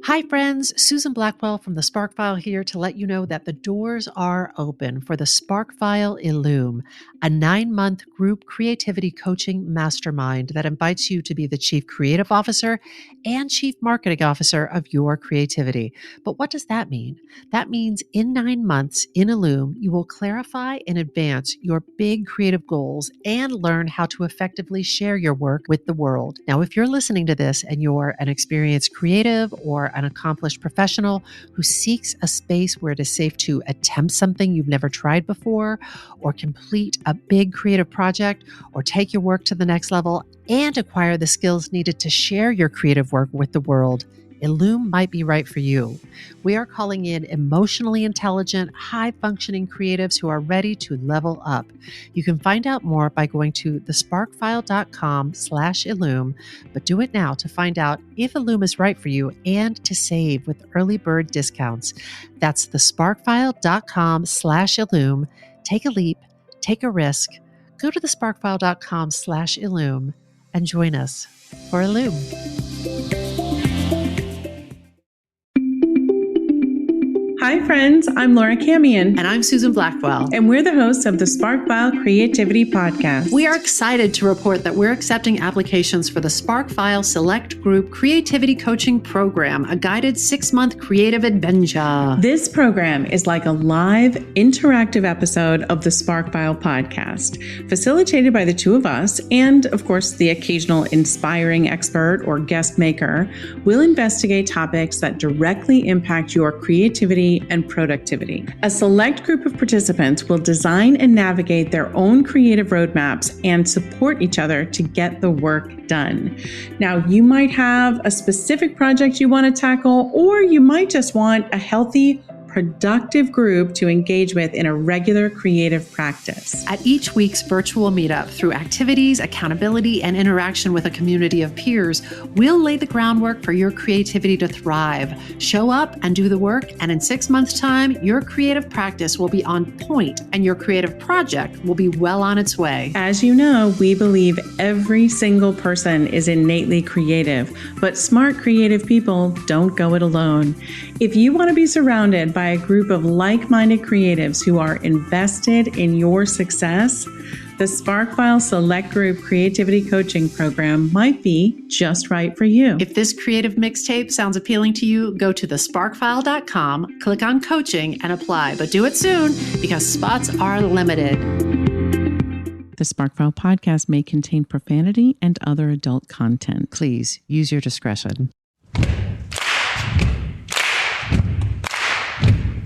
Hi, friends. Susan Blackwell from the Spark File here to let you know that the doors are open for the Spark File Illume, a 9-month group creativity coaching mastermind that invites you to be the Chief Creative Officer and Chief Marketing Officer of your creativity. But what does that mean? That means in 9 months in Illume, you will clarify and advance your big creative goals and learn how to effectively share your work with the world. Now, if you're listening to this and you're an experienced creative or an accomplished professional who seeks a space where it is safe to attempt something you've never tried before, or complete a big creative project, or take your work to the next level and acquire the skills needed to share your creative work with the world, Illume might be right for you. We are calling in emotionally intelligent, high-functioning creatives who are ready to level up. You can find out more by going to thesparkfile.com/Illume, but do it now to find out if Illume is right for you and to save with early bird discounts. That's thesparkfile.com/Illume. Take a leap, take a risk. Go to thesparkfile.com/Illume and join us for Illume. Hi, friends. I'm Laura Camion. And I'm Susan Blackwell. And we're the hosts of the Spark File Creativity Podcast. We are excited to report that we're accepting applications for the Spark File Select Group Creativity Coaching Program, a guided 6-month creative adventure. This program is like a live, interactive episode of the Spark File Podcast, facilitated by the two of us and, of course, the occasional inspiring expert or guest maker. We'll investigate topics that directly impact your creativity and productivity. A select group of participants will design and navigate their own creative roadmaps and support each other to get the work done. Now, you might have a specific project you want to tackle, or you might just want a healthy, productive group to engage with in a regular creative practice. At each week's virtual meetup, through activities, accountability, and interaction with a community of peers, we'll lay the groundwork for your creativity to thrive. Show up and do the work, and in 6 months' time, your creative practice will be on point and your creative project will be well on its way. As you know, we believe every single person is innately creative, but smart creative people don't go it alone. If you want to be surrounded by a group of like-minded creatives who are invested in your success, the SparkFile Select Group Creativity Coaching Program might be just right for you. If this creative mixtape sounds appealing to you, go to thesparkfile.com, click on coaching, and apply. But do it soon because spots are limited. The SparkFile podcast may contain profanity and other adult content. Please use your discretion.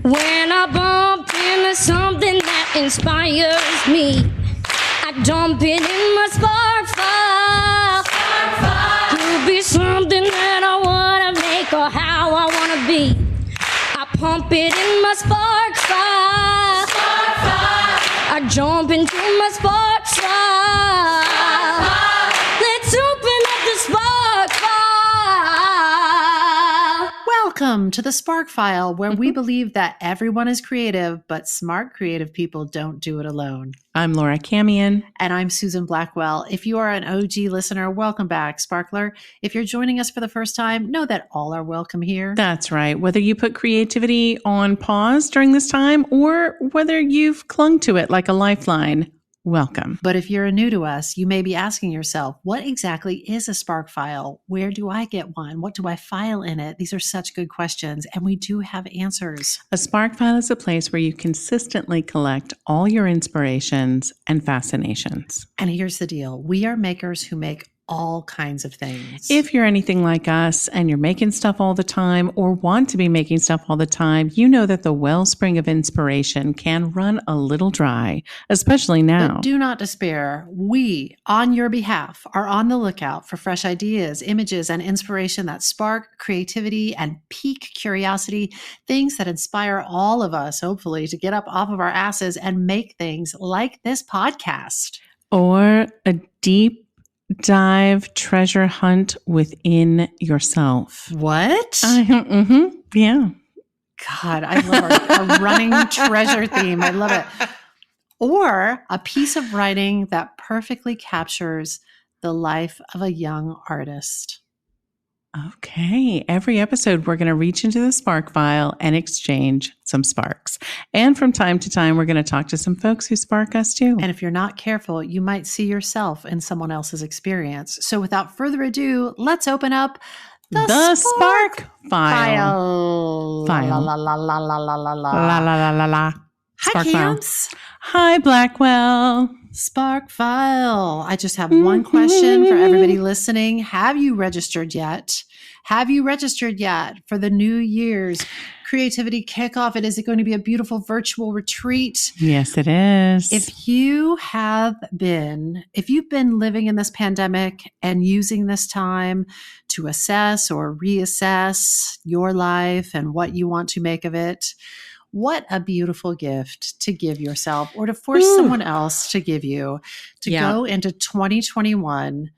When I bump into something that inspires me, I dump it in my spark file. Could be something that I want to make or how I want to be. I pump it in my spark file. I jump into my spark file. Let's open up the spark file. Welcome to the Spark File, where we believe that everyone is creative, but smart creative people don't do it alone. I'm Laura Camion. And I'm Susan Blackwell. If you are an OG listener, welcome back, Sparkler. If you're joining us for the first time, know that all are welcome here. That's right. Whether you put creativity on pause during this time or whether you've clung to it like a lifeline, welcome. But if you're new to us, you may be asking yourself, what exactly is a Spark File? Where do I get one? What do I file in it? These are such good questions, and we do have answers. A Spark File is a place where you consistently collect all your inspirations and fascinations. And here's the deal. We are makers who make all kinds of things. If you're anything like us and you're making stuff all the time or want to be making stuff all the time, you know that the wellspring of inspiration can run a little dry, especially now. But do not despair. We, on your behalf, are on the lookout for fresh ideas, images, and inspiration that spark creativity and pique curiosity, things that inspire all of us, hopefully, to get up off of our asses and make things like this podcast. Or a deep dive treasure hunt within yourself. What? Yeah. God, I love our running treasure theme. I love it. Or a piece of writing that perfectly captures the life of a young artist. Okay. Every episode, we're going to reach into the spark file and exchange some sparks. And from time to time, we're going to talk to some folks who spark us too. And if you're not careful, you might see yourself in someone else's experience. So without further ado, let's open up the spark file. File. La la la la la la la la. La la la la la. Hi, Spark file. Cams. Hi, Blackwell. Spark file. I just have one question for everybody listening. Have you registered yet? Have you registered yet for the New Year's creativity kickoff? Is it going to be a beautiful virtual retreat? Yes, it is. If you've been living in this pandemic and using this time to assess or reassess your life and what you want to make of it, what a beautiful gift to give yourself or to force someone else to give you to go into 2021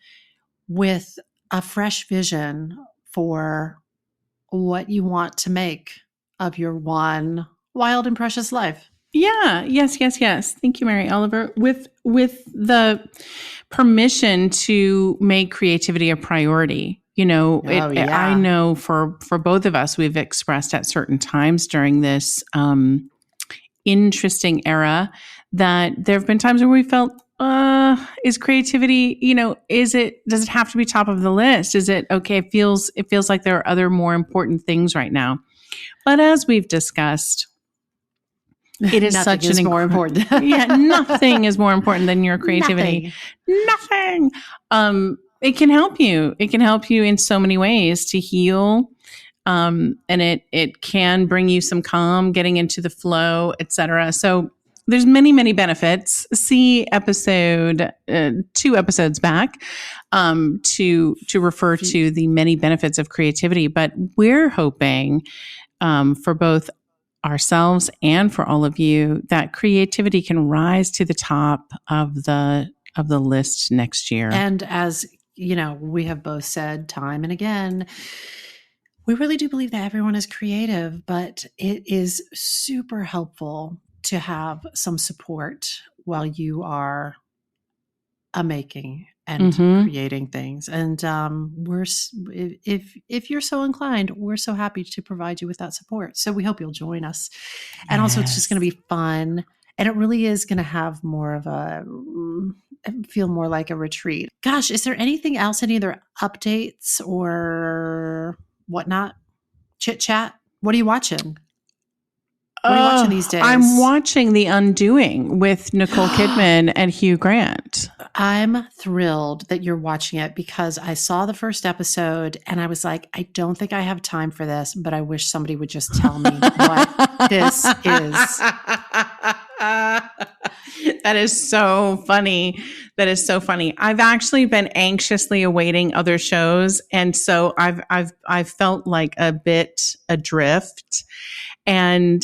with a fresh vision for what you want to make of your one wild and precious life. Yeah. Yes. Thank you, Mary Oliver. With the permission to make creativity a priority. You know, I know for both of us, we've expressed at certain times during this interesting era that there have been times where we felt, is creativity, does it have to be top of the list? Is it okay? It feels like there are other more important things right now. But as we've discussed, it is nothing is more important. Nothing is more important than your creativity. Nothing. It can help you. It can help you in so many ways to heal. And it can bring you some calm, getting into the flow, etc. So there's many, many benefits. See episode 2 episodes back to refer to the many benefits of creativity. But we're hoping for both ourselves and for all of you that creativity can rise to the top of the list next year. And as we have both said time and again, we really do believe that everyone is creative, but it is super helpful to have some support while you are making and creating things. And if you're so inclined, we're so happy to provide you with that support. So we hope you'll join us. And also it's just going to be fun. And it really is going to have feel more like a retreat. Gosh, is there anything else, any other updates or whatnot? Chit chat? What are you watching? What are you watching these days? I'm watching The Undoing with Nicole Kidman and Hugh Grant. I'm thrilled that you're watching it because I saw the first episode and I was like, I don't think I have time for this, but I wish somebody would just tell me what this is. That is so funny. I've actually been anxiously awaiting other shows, and so I've felt like a bit adrift. And,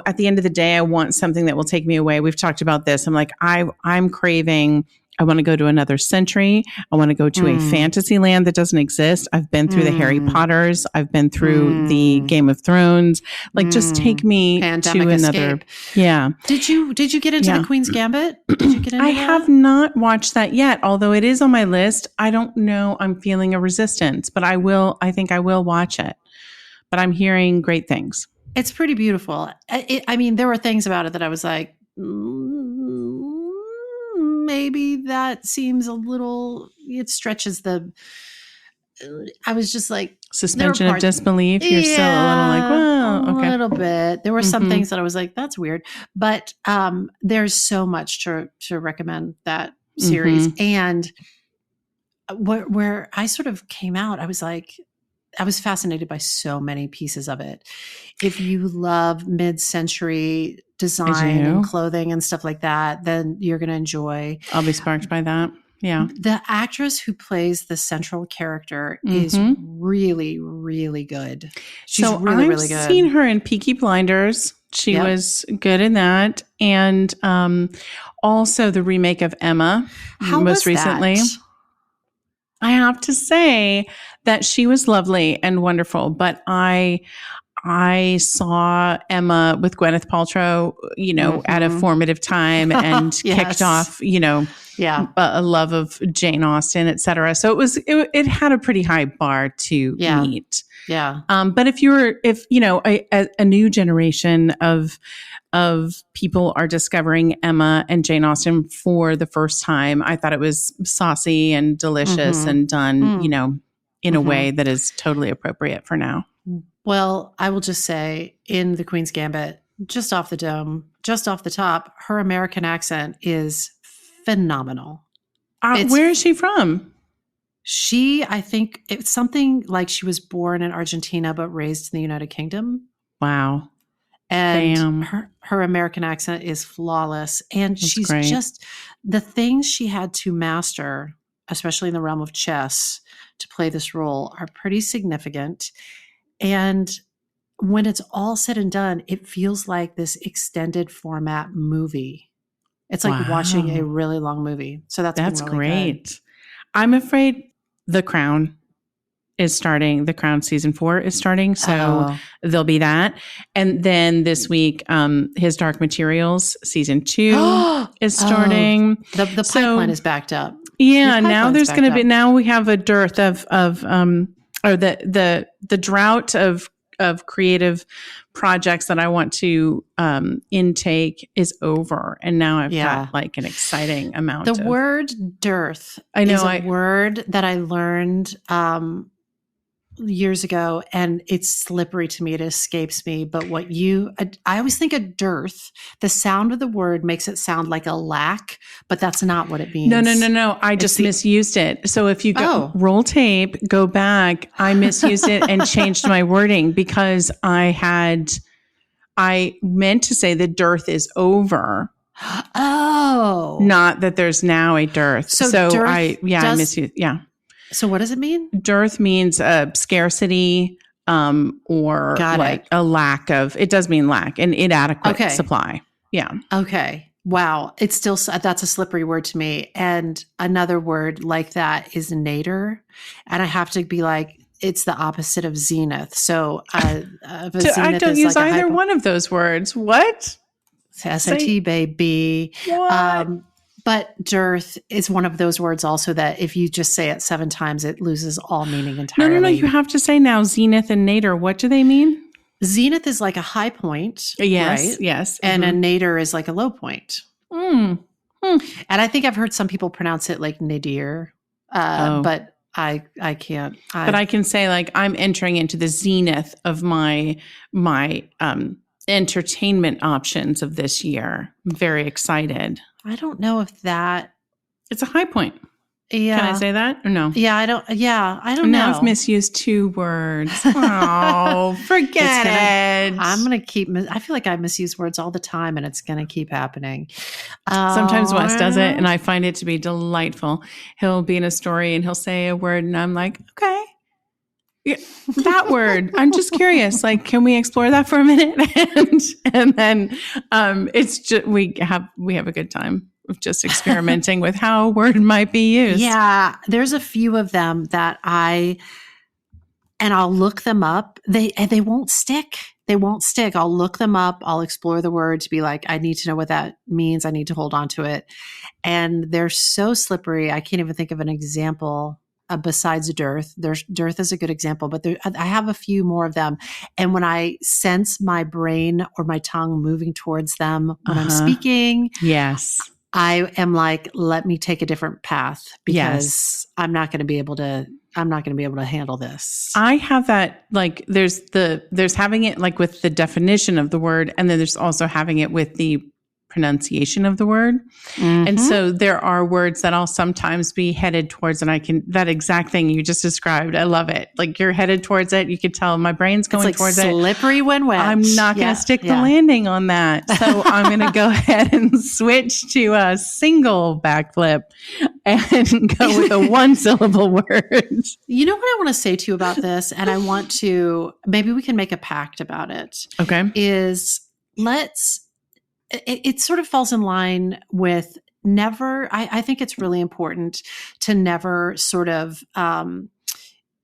at the end of the day, I want something that will take me away. We've talked about this. I'm like, I'm craving, I want to go to another century. I want to go to a fantasy land that doesn't exist. I've been through the Harry Potters. I've been through the Game of Thrones. Like, just take me Pandemic to another. Escape. Yeah. Did you get into the Queen's Gambit? Did you get into I that? have not watched that yet, although it is on my list. I don't know. I'm feeling a resistance, but I think I will watch it. But I'm hearing great things. It's pretty beautiful. I mean, there were things about it that I was like, maybe that seems a little, it stretches I was just like. Suspension of disbelief. You're still a little like, well, okay. A little bit. There were some things that I was like, that's weird. But there's so much to recommend that series. And where I sort of came out, I was like, I was fascinated by so many pieces of it. If you love mid-century design and clothing and stuff like that, then you're going to enjoy. I'll be sparked by that. Yeah. The actress who plays the central character is really, really good. She's really good. I've seen her in Peaky Blinders. She was good in that. And also the remake of Emma most recently. That? I have to say that she was lovely and wonderful, but I I saw Emma with Gwyneth Paltrow, at a formative time and kicked off, a love of Jane Austen, et cetera. So it had a pretty high bar to meet. Yeah. But if a new generation of people are discovering Emma and Jane Austen for the first time, I thought it was saucy and delicious and done, in a way that is totally appropriate for now. Well, I will just say in The Queen's Gambit, just off the dome, just off the top, her American accent is phenomenal. Where is she from? I think it's something like she was born in Argentina but raised in the United Kingdom. Wow. And her American accent is flawless. And she's great. Just the things she had to master, especially in the realm of chess, to play this role are pretty significant. And when it's all said and done, it feels like this extended format movie. It's like watching a really long movie. So that's been really great. Good. I'm afraid The Crown is starting. The Crown season 4 is starting. So there'll be that. And then this week, His Dark Materials season 2 is starting. The pipeline is backed up. Yeah. Now there's going to be, now we have a dearth or the drought of creative projects that I want to intake is over, and now I've got like an exciting amount. The word dearth is a word that I learned years ago, and it's slippery to me. It escapes me. But I always think a dearth, the sound of the word makes it sound like a lack, but that's not what it means. No. I just misused it. So if you go roll tape, go back, I misused it and changed my wording because I meant to say the dearth is over. Oh. Not that there's now a dearth. So I misused. Yeah. So what does it mean? Dearth means scarcity or like a lack of, it does mean lack, an inadequate supply. Yeah. Okay. Wow. It's still, that's a slippery word to me. And another word like that is nadir. And I have to be like, it's the opposite of zenith. So I don't use like either one of those words. What? SAT, baby. What? But dearth is one of those words also that if you just say it 7 times, it loses all meaning entirely. No. You have to say now zenith and nadir. What do they mean? Zenith is like a high point. Yes. Right? Yes. And a nadir is like a low point. And I think I've heard some people pronounce it like nadir, but I can't. But I can say like I'm entering into the zenith of my entertainment options of this year. I'm very excited. I don't know if that... It's a high point. Yeah. Can I say that or no? Yeah, I don't know. Now I've misused 2 words. Oh, forget it. I'm going to keep... I feel like I misuse words all the time and it's going to keep happening. Sometimes Wes does it and I find it to be delightful. He'll be in a story and he'll say a word and I'm like, okay. Yeah, that word. I'm just curious. Like, can we explore that for a minute? and then it's just we have a good time of just experimenting with how a word might be used. Yeah, there's a few of them that I'll look them up. They won't stick. They won't stick. I'll look them up. I'll explore the word to be like, I need to know what that means. I need to hold on to it. And they're so slippery. I can't even think of an example. Besides dearth, dearth is a good example, but I have a few more of them. And when I sense my brain or my tongue moving towards them when I'm speaking, yes, I am like, let me take a different path because I'm not going to be able to handle this. I have that, like, there's having it like with the definition of the word, and then there's also having it with the pronunciation of the word. And so there are words that I'll sometimes be headed towards, and that exact thing you just described. I love it. Like you're headed towards it. You could tell my brain's going towards it. Slippery when wet. I'm not going to stick the landing on that. So I'm going to go ahead and switch to a single backflip and go with a 1-syllable word. You know what I want to say to you about this? And I want to, maybe we can make a pact about it. Okay. It sort of falls in line with never, I think it's really important to never sort of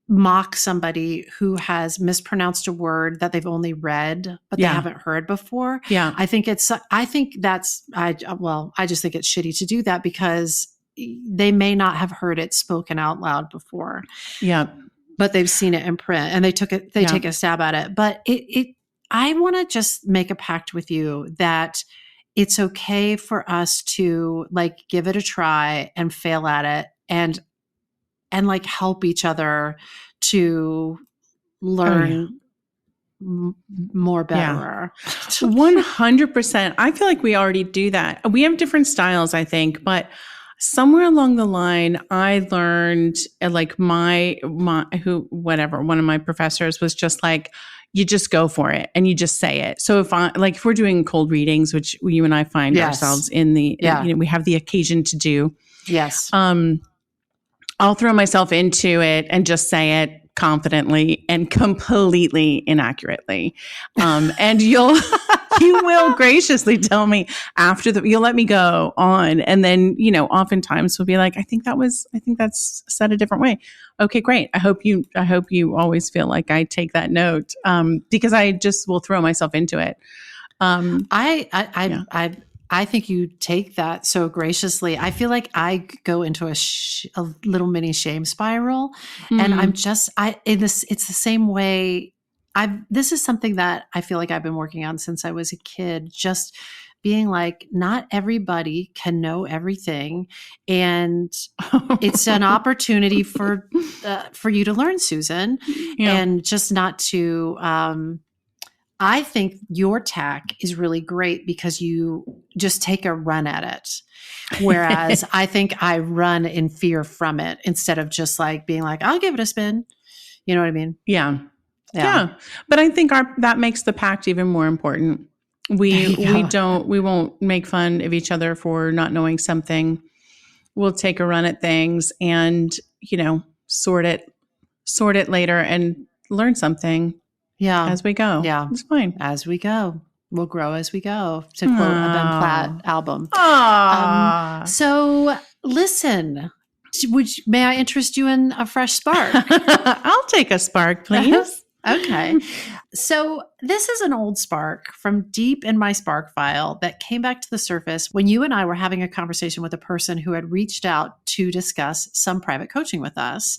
mock somebody who has mispronounced a word that they've only read, but they haven't heard before. Yeah. I just think it's shitty to do that because they may not have heard it spoken out loud before. Yeah. But they've seen it in print and they take a stab at it. But I want to just make a pact with you that it's okay for us to like give it a try and fail at it and like help each other to learn more better. 100%. I feel like we already do that. We have different styles, I think, but somewhere along the line, I learned like one of my professors was just like, you just go for it and you just say it. So if we're doing cold readings, which you and I find ourselves in we have the occasion to do. Yes. I'll throw myself into it and just say it confidently and completely inaccurately. And you will graciously tell me you'll let me go on. And then, oftentimes we'll be like, I think that's said a different way. Okay, great. I hope you always feel like I take that note. Because I just will throw myself into it. I think you take that so graciously. I feel like I go into a little mini shame spiral, and I'm just it's the same way. This is something that I feel like I've been working on since I was a kid. Just being like, not everybody can know everything, and it's an opportunity for you to learn, Susan, and just not to. I think your tack is really great because you just take a run at it. Whereas I think I run in fear from it instead of just like being like, I'll give it a spin. You know what I mean? Yeah. But I think that makes the pact even more important. We won't make fun of each other for not knowing something. We'll take a run at things and, sort it later and learn something. Yeah. As we go. Yeah. It's fine. As we go. We'll grow as we go, to quote a Ben Platt album. So listen, may I interest you in a fresh spark? I'll take a spark, please. Okay. So this is an old spark from deep in my spark file that came back to the surface when you and I were having a conversation with a person who had reached out to discuss some private coaching with us.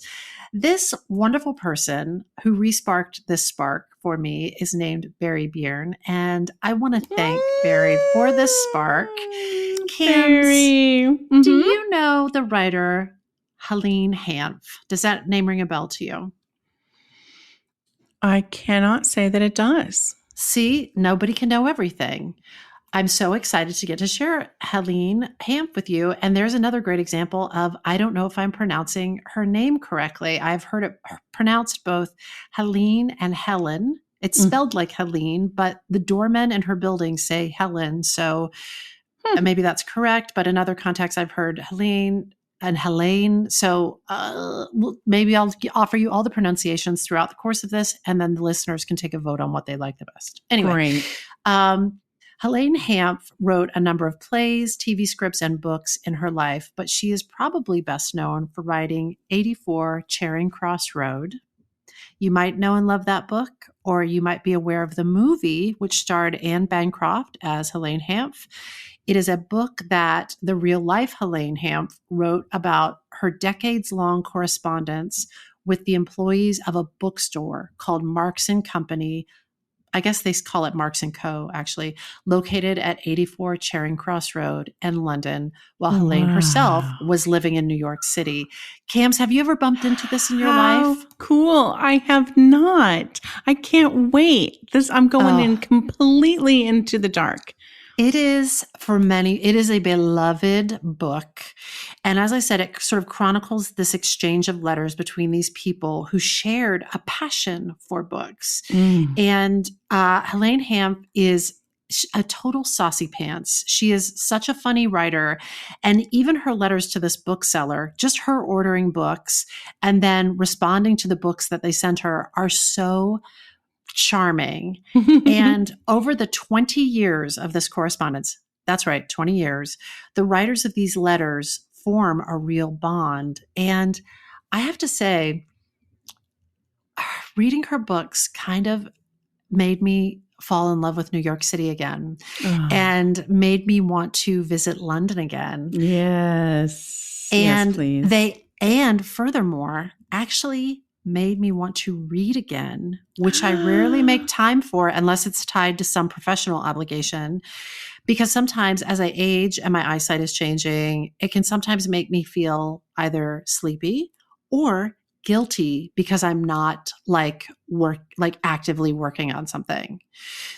This wonderful person who resparked this spark for me is named Barry Byrne, and I want to thank Barry for this spark. Barry. Mm-hmm. Do you know the writer Helene Hanff? Does that name ring a bell to you? I cannot say that it does. See, nobody can know everything. I'm so excited to get to share Helene Hanff with you. And there's another great example of, I don't know if I'm pronouncing her name correctly. I've heard it pronounced both Helene and Helen. It's spelled like Helene, but the doormen in her building say Helen. So maybe that's correct. But in other contexts, I've heard Helene and Helene. So maybe I'll offer you all the pronunciations throughout the course of this, and then the listeners can take a vote on what they like the best. Anyway, Helene Hanff wrote a number of plays, TV scripts, and books in her life, but she is probably best known for writing 84 Charing Cross Road. You might know and love that book, or you might be aware of the movie, which starred Anne Bancroft as Helene Hanff. It is a book that the real-life Helene Hanff wrote about her decades-long correspondence with the employees of a bookstore called Marks & Company. I guess they call it Marks & Co., actually, located at 84 Charing Cross Road in London, while Helene herself was living in New York City. Cams, have you ever bumped into this in your life? Cool. I have not. I can't wait. I'm going in completely into the dark. It is, for many, it is a beloved book. And as I said, it sort of chronicles this exchange of letters between these people who shared a passion for books. And Helene Hanff is a total saucy pants. She is such a funny writer. And even her letters to this bookseller, just her ordering books and then responding to the books that they sent her, are so charming. And over the 20 years of this correspondence, that's right, 20 years, the writers of these letters form a real bond. And I have to say, reading her books kind of made me fall in love with New York City again and made me want to visit London again. Yes. And yes, please. and furthermore, actually made me want to read again, which I rarely make time for unless it's tied to some professional obligation. Because sometimes as I age and my eyesight is changing, it can sometimes make me feel either sleepy or guilty because I'm not like actively working on something.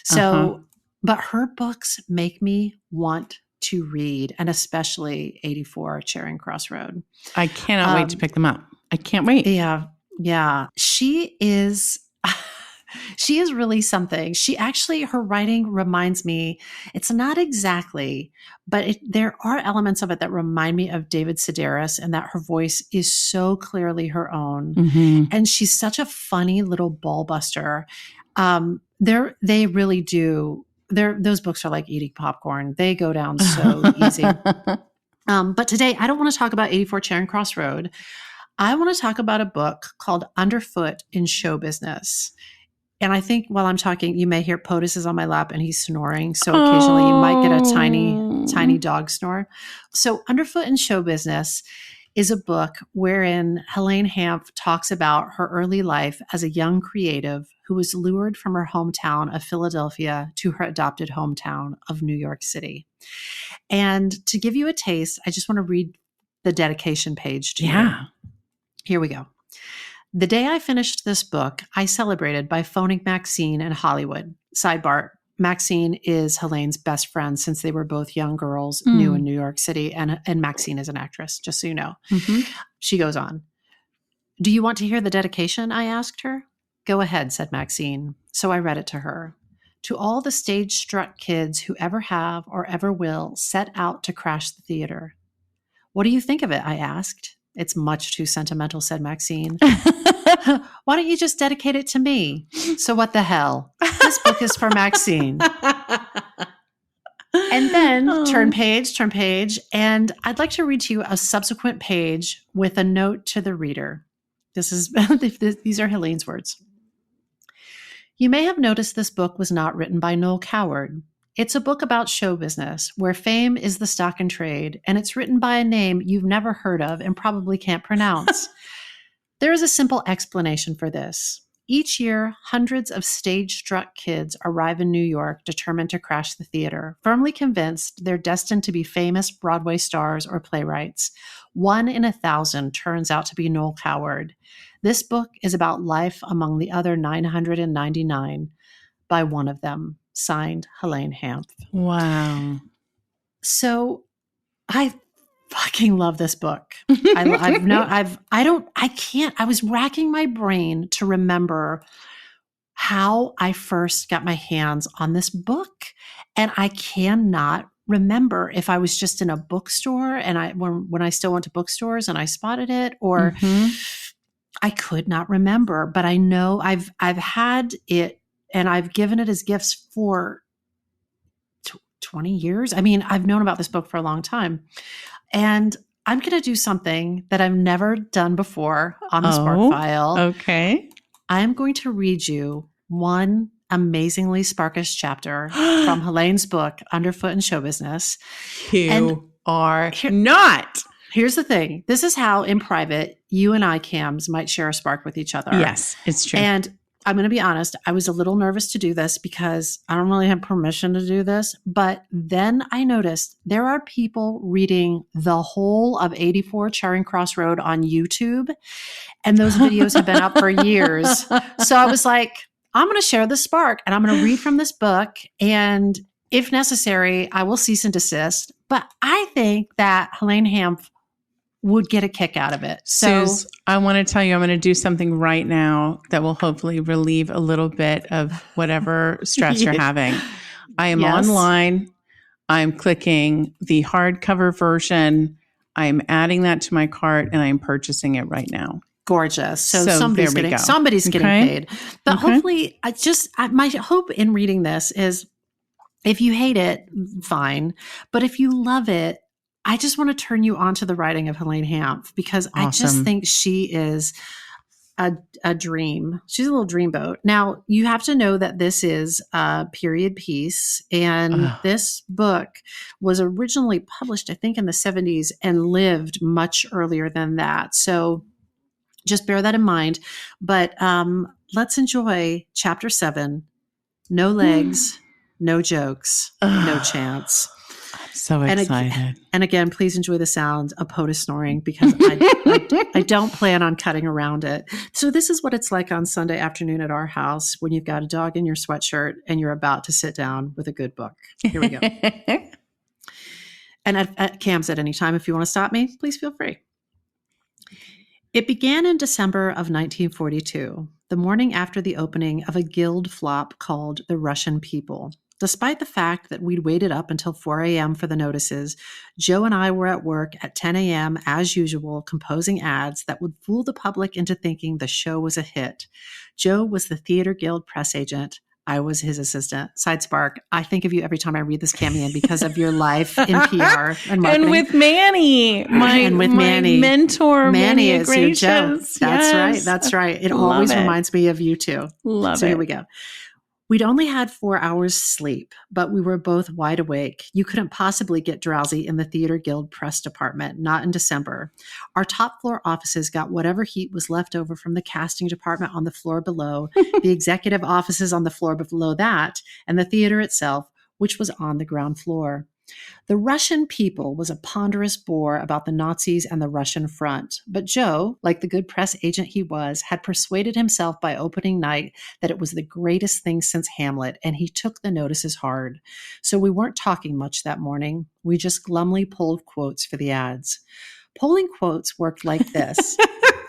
So, but her books make me want to read, and especially 84 Charing Cross Road. I cannot wait to pick them up. I can't wait. Yeah. Yeah. She is really something. Her writing reminds me, it's not exactly, but there are elements of it that remind me of David Sedaris, and that her voice is so clearly her own. Mm-hmm. And she's such a funny little ball buster. They really do. Those books are like eating popcorn. They go down so easy. But today I don't want to talk about 84 Charing Cross Road. I want to talk about a book called Underfoot in Show Business. And I think while I'm talking, you may hear POTUS is on my lap and he's snoring. So occasionally you might get a tiny dog snore. So Underfoot in Show Business is a book wherein Helene Hanff talks about her early life as a young creative who was lured from her hometown of Philadelphia to her adopted hometown of New York City. And to give you a taste, I just want to read the dedication page to you. Here we go. The day I finished this book, I celebrated by phoning Maxine in Hollywood. Sidebar, Maxine is Helene's best friend since they were both young girls, new in New York City, and Maxine is an actress, just so you know. Mm-hmm. She goes on. Do you want to hear the dedication? I asked her. Go ahead, said Maxine. So I read it to her. To all the stage-struck kids who ever have or ever will set out to crash the theater. What do you think of it? I asked. It's much too sentimental, said Maxine. Why don't you just dedicate it to me? So what the hell? This book is for Maxine. And then turn page, and I'd like to read to you a subsequent page with a note to the reader. These are Helene's words. You may have noticed this book was not written by Noel Coward. It's a book about show business, where fame is the stock in trade, and it's written by a name you've never heard of and probably can't pronounce. There is a simple explanation for this. Each year, hundreds of stage-struck kids arrive in New York determined to crash the theater, firmly convinced they're destined to be famous Broadway stars or playwrights. 1 in 1,000 turns out to be Noel Coward. This book is about life among the other 999 by one of them. Signed, Helene Hanff. Wow. So I fucking love this book. I was racking my brain to remember how I first got my hands on this book. And I cannot remember if I was just in a bookstore and when I still went to bookstores and I spotted it, or I could not remember, but I know I've had it. And I've given it as gifts for 20 years. I mean, I've known about this book for a long time. And I'm going to do something that I've never done before on the Spark File. Okay. I'm going to read you one amazingly Sparkish chapter from Helene's book, Underfoot in Show Business. Here's the thing. This is how, in private, you and I, Cams, might share a spark with each other. Yes, it's true. And I'm going to be honest, I was a little nervous to do this because I don't really have permission to do this. But then I noticed there are people reading the whole of 84 Charing Cross Road on YouTube. And those videos have been up for years. So I was like, I'm going to share the spark and I'm going to read from this book. And if necessary, I will cease and desist. But I think that Helene Hanff would get a kick out of it. So Suze, I want to tell you, I'm going to do something right now that will hopefully relieve a little bit of whatever stress you're having. I am online. I'm clicking the hardcover version. I'm adding that to my cart and I'm purchasing it right now. Gorgeous. So somebody's getting paid. But hopefully, my hope in reading this is if you hate it, fine. But if you love it, I just want to turn you on to the writing of Helene Hanff because I just think she is a dream. She's a little dreamboat. Now, you have to know that this is a period piece, and this book was originally published, I think, in the 70s and lived much earlier than that. So just bear that in mind. But let's enjoy Chapter 7, No Legs, No Jokes, No Chance. So excited. And again, please enjoy the sound of POTUS snoring because I don't plan on cutting around it. So this is what it's like on Sunday afternoon at our house when you've got a dog in your sweatshirt and you're about to sit down with a good book. Here we go. And at Cam's at any time, if you want to stop me, please feel free. It began in December of 1942, the morning after the opening of a guild flop called The Russian People. Despite the fact that we'd waited up until 4 a.m. for the notices, Joe and I were at work at 10 a.m. as usual, composing ads that would fool the public into thinking the show was a hit. Joe was the Theater Guild press agent. I was his assistant. Side spark, I think of you every time I read this, Camian, because of your life in PR and marketing. And with Manny, my mentor, Manny is your Joe. Gracious. That's right. It always reminds me of you too. So here we go. We'd only had 4 hours sleep, but we were both wide awake. You couldn't possibly get drowsy in the Theater Guild press department, not in December. Our top floor offices got whatever heat was left over from the casting department on the floor below, the executive offices on the floor below that, and the theater itself, which was on the ground floor. The Russian People was a ponderous bore about the Nazis and the Russian front, but Joe, like the good press agent he was, had persuaded himself by opening night that it was the greatest thing since Hamlet, and he took the notices hard. So we weren't talking much that morning. We just glumly pulled quotes for the ads. Polling quotes worked like this.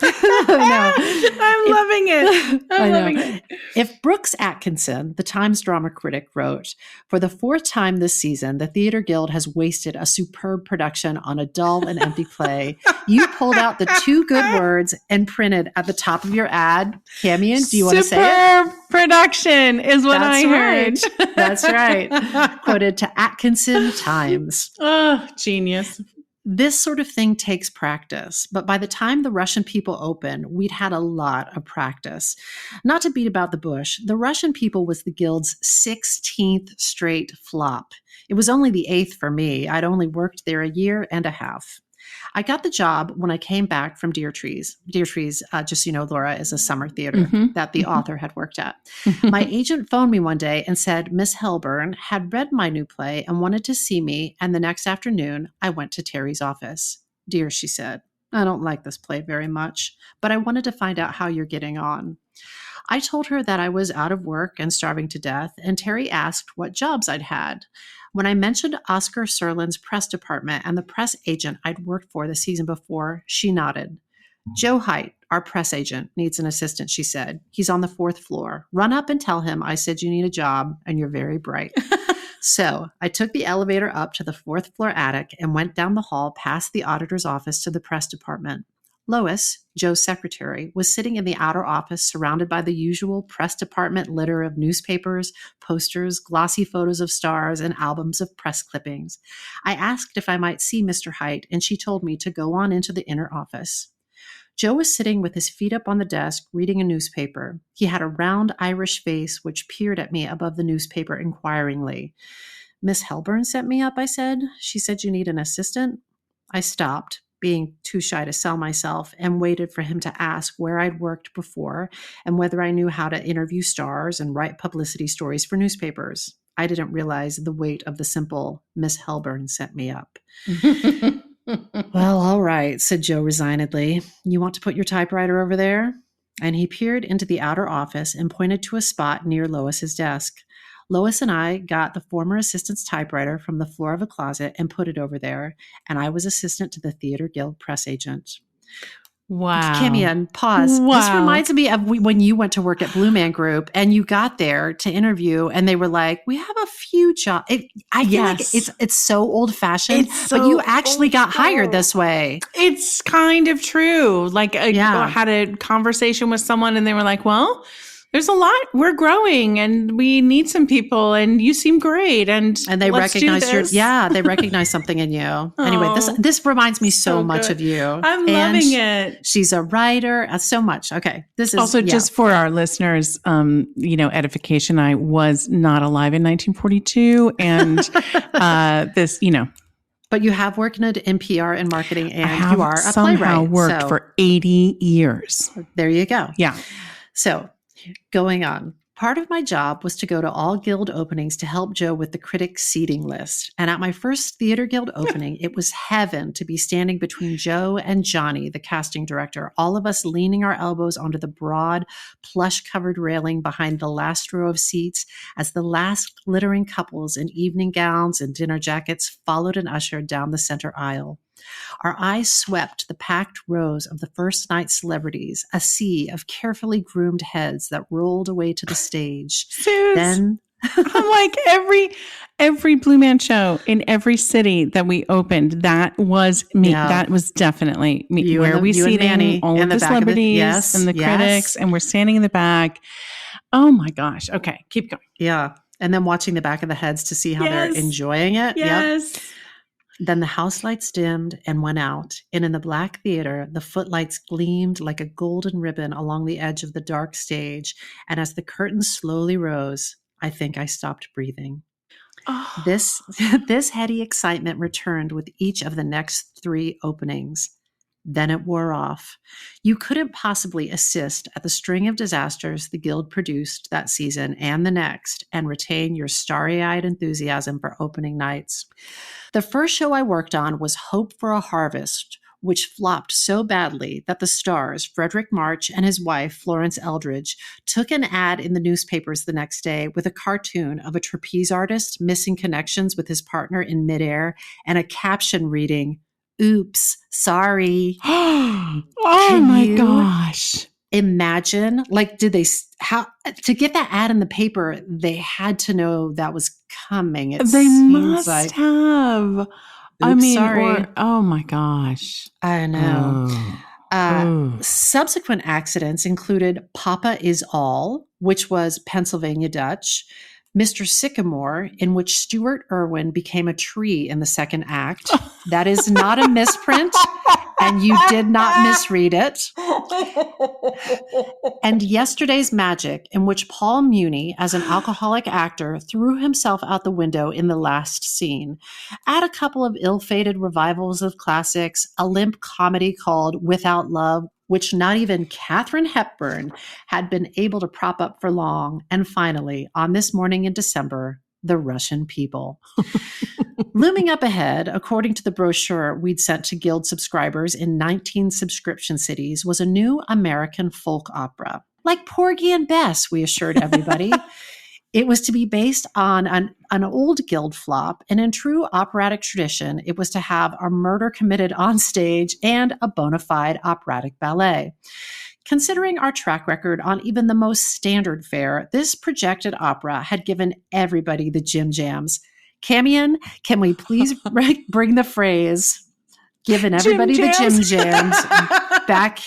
I'm loving it. If Brooks Atkinson, the Times drama critic, wrote, "For the 4th time this season, the Theater Guild has wasted a superb production on a dull and empty play," you pulled out the 2 good words and printed at the top of your ad. Camian, do you want to say it? Superb production is what I heard. That's right. Quoted to Atkinson Times. Oh, genius. This sort of thing takes practice, but by the time The Russian People opened, we'd had a lot of practice. Not to beat about the bush, The Russian People was the Guild's 16th straight flop. It was only the 8th for me. I'd only worked there a year and a half. I got the job when I came back from Deer Trees. Deer Trees, just so you know, Laura, is a summer theater that the author had worked at. My agent phoned me one day and said Miss Helburn had read my new play and wanted to see me, and the next afternoon I went to Terry's office. "Dear," she said, "I don't like this play very much, but I wanted to find out how you're getting on." I told her that I was out of work and starving to death, and Terry asked what jobs I'd had. When I mentioned Oscar Serlin's press department and the press agent I'd worked for the season before, she nodded. "Joe Height, our press agent, needs an assistant," she said. "He's on the 4th floor. Run up and tell him I said you need a job and you're very bright." So I took the elevator up to the 4th floor attic and went down the hall past the auditor's office to the press department. Lois, Joe's secretary, was sitting in the outer office surrounded by the usual press department litter of newspapers, posters, glossy photos of stars, and albums of press clippings. I asked if I might see Mr. Height, and she told me to go on into the inner office. Joe was sitting with his feet up on the desk, reading a newspaper. He had a round Irish face which peered at me above the newspaper inquiringly. "Miss Helburn sent me up," I said. "She said you need an assistant." I stopped, being too shy to sell myself, and waited for him to ask where I'd worked before and whether I knew how to interview stars and write publicity stories for newspapers. I didn't realize the weight of the simple "Miss Helburn sent me up." "Well, all right," said Joe resignedly. "You want to put your typewriter over there?" And he peered into the outer office and pointed to a spot near Lois's desk. Lois and I got the former assistant's typewriter from the floor of a closet and put it over there, and I was assistant to the Theater Guild press agent. Wow. Camian, pause. Wow. This reminds me of when you went to work at Blue Man Group and you got there to interview and they were like, "We have a few jobs." I feel like it's so old-fashioned, but you actually got hired this way. It's kind of true. Like I had a conversation with someone and they were like, "Well, there's a lot. We're growing and we need some people and you seem great. And they recognize they recognize something in you. Anyway, this reminds me so much of you. I'm loving it. She's a writer, so much. Okay. This is also just for our listeners, edification. I was not alive in 1942 and this, But you have worked in NPR in marketing and you are a somehow playwright. Worked for 80 years. There you go. Yeah. So going on. Part of my job was to go to all guild openings to help Joe with the critic seating list. And at my first theater guild opening, it was heaven to be standing between Joe and Johnny, the casting director, all of us leaning our elbows onto the broad, plush-covered railing behind the last row of seats as the last glittering couples in evening gowns and dinner jackets followed and ushered down the center aisle. Our eyes swept the packed rows of the first night celebrities, a sea of carefully groomed heads that rolled away to the stage. Suze, then I'm like every Blue Man show in every city that we opened, that was me. Yeah. That was definitely me. You where we seating all of the celebrities and the critics, and we're standing in the back. Oh my gosh. Okay, keep going. Yeah. And then watching the back of the heads to see how they're enjoying it. Yes. Yep. Then the house lights dimmed and went out, and in the black theater, the footlights gleamed like a golden ribbon along the edge of the dark stage, and as the curtains slowly rose, I think I stopped breathing. Oh. This heady excitement returned with each of the next 3 openings. Then it wore off. You couldn't possibly assist at the string of disasters the Guild produced that season and the next and retain your starry-eyed enthusiasm for opening nights. The first show I worked on was Hope for a Harvest, which flopped so badly that the stars, Frederick March and his wife, Florence Eldridge, took an ad in the newspapers the next day with a cartoon of a trapeze artist missing connections with his partner in midair and a caption reading, "Oops, sorry." Oh my gosh. Imagine, to get that ad in the paper, they had to know that was coming. They must have. Oops, I mean, sorry. Oh my gosh. I know. Subsequent accidents included Papa Is All, which was Pennsylvania Dutch, Mr. Sycamore, in which Stuart Irwin became a tree in the second act. That is not a misprint, and you did not misread it. And Yesterday's Magic, in which Paul Muni, as an alcoholic actor, threw himself out the window in the last scene. Add a couple of ill-fated revivals of classics, a limp comedy called Without Love, which not even Katharine Hepburn had been able to prop up for long. And finally, on this morning in December, The Russian People. Looming up ahead, according to the brochure we'd sent to Guild subscribers in 19 subscription cities, was a new American folk opera. Like Porgy and Bess, we assured everybody. It was to be based on an old Guild flop, and in true operatic tradition, it was to have a murder committed on stage and a bona fide operatic ballet. Considering our track record on even the most standard fare, this projected opera had given everybody the Jim Jams. Camion, can we please bring the phrase, given everybody the Jim Jams back?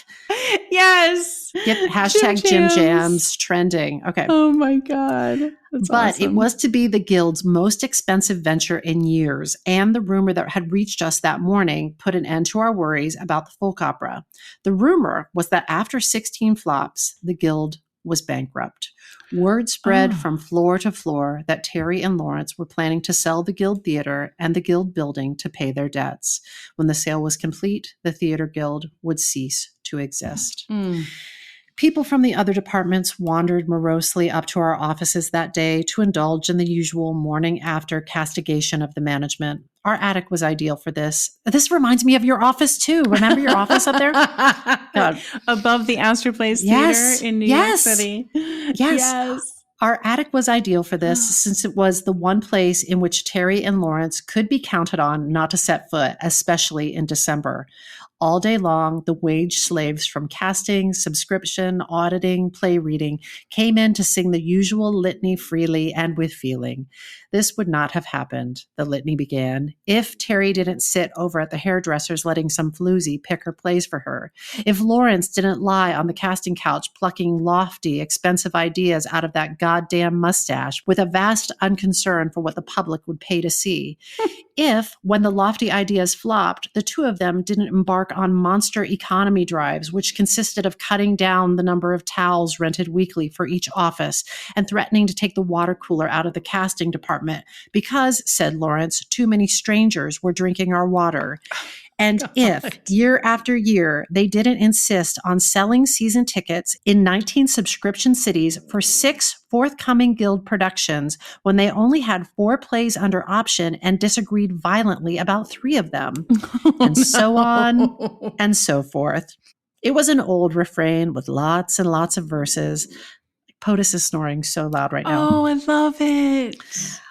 Yes. Get hashtag Jim Jams trending. Okay. Oh my God. That's awesome. It was to be the Guild's most expensive venture in years, and the rumor that had reached us that morning put an end to our worries about the folk opera. The rumor was that after 16 flops, the Guild was bankrupt. Word spread from floor to floor that Terry and Lawrence were planning to sell the Guild Theater and the Guild building to pay their debts. When the sale was complete, the Theater Guild would cease to exist. People from the other departments wandered morosely up to our offices that day to indulge in the usual morning after castigation of the management. Our attic was ideal for this. This reminds me of your office too. Remember your office up there? God. Above the Astor Place Theater in New York City. Yes. Our attic was ideal for this since it was the one place in which Terry and Lawrence could be counted on not to set foot, especially in December. All day long, the wage slaves from casting, subscription, auditing, play reading came in to sing the usual litany freely and with feeling. This would not have happened, the litany began, if Terry didn't sit over at the hairdresser's letting some floozy pick her plays for her, if Lawrence didn't lie on the casting couch plucking lofty, expensive ideas out of that goddamn mustache with a vast unconcern for what the public would pay to see, if, when the lofty ideas flopped, the two of them didn't embark on monster economy drives, which consisted of cutting down the number of towels rented weekly for each office and threatening to take the water cooler out of the casting department because, said Lawrence, too many strangers were drinking our water. And if, year after year, they didn't insist on selling season tickets in 19 subscription cities for 6 forthcoming Guild productions when they only had 4 plays under option and disagreed violently about 3 of them, and so on and so forth. It was an old refrain with lots and lots of verses. POTUS is snoring so loud right now. Oh, I love it.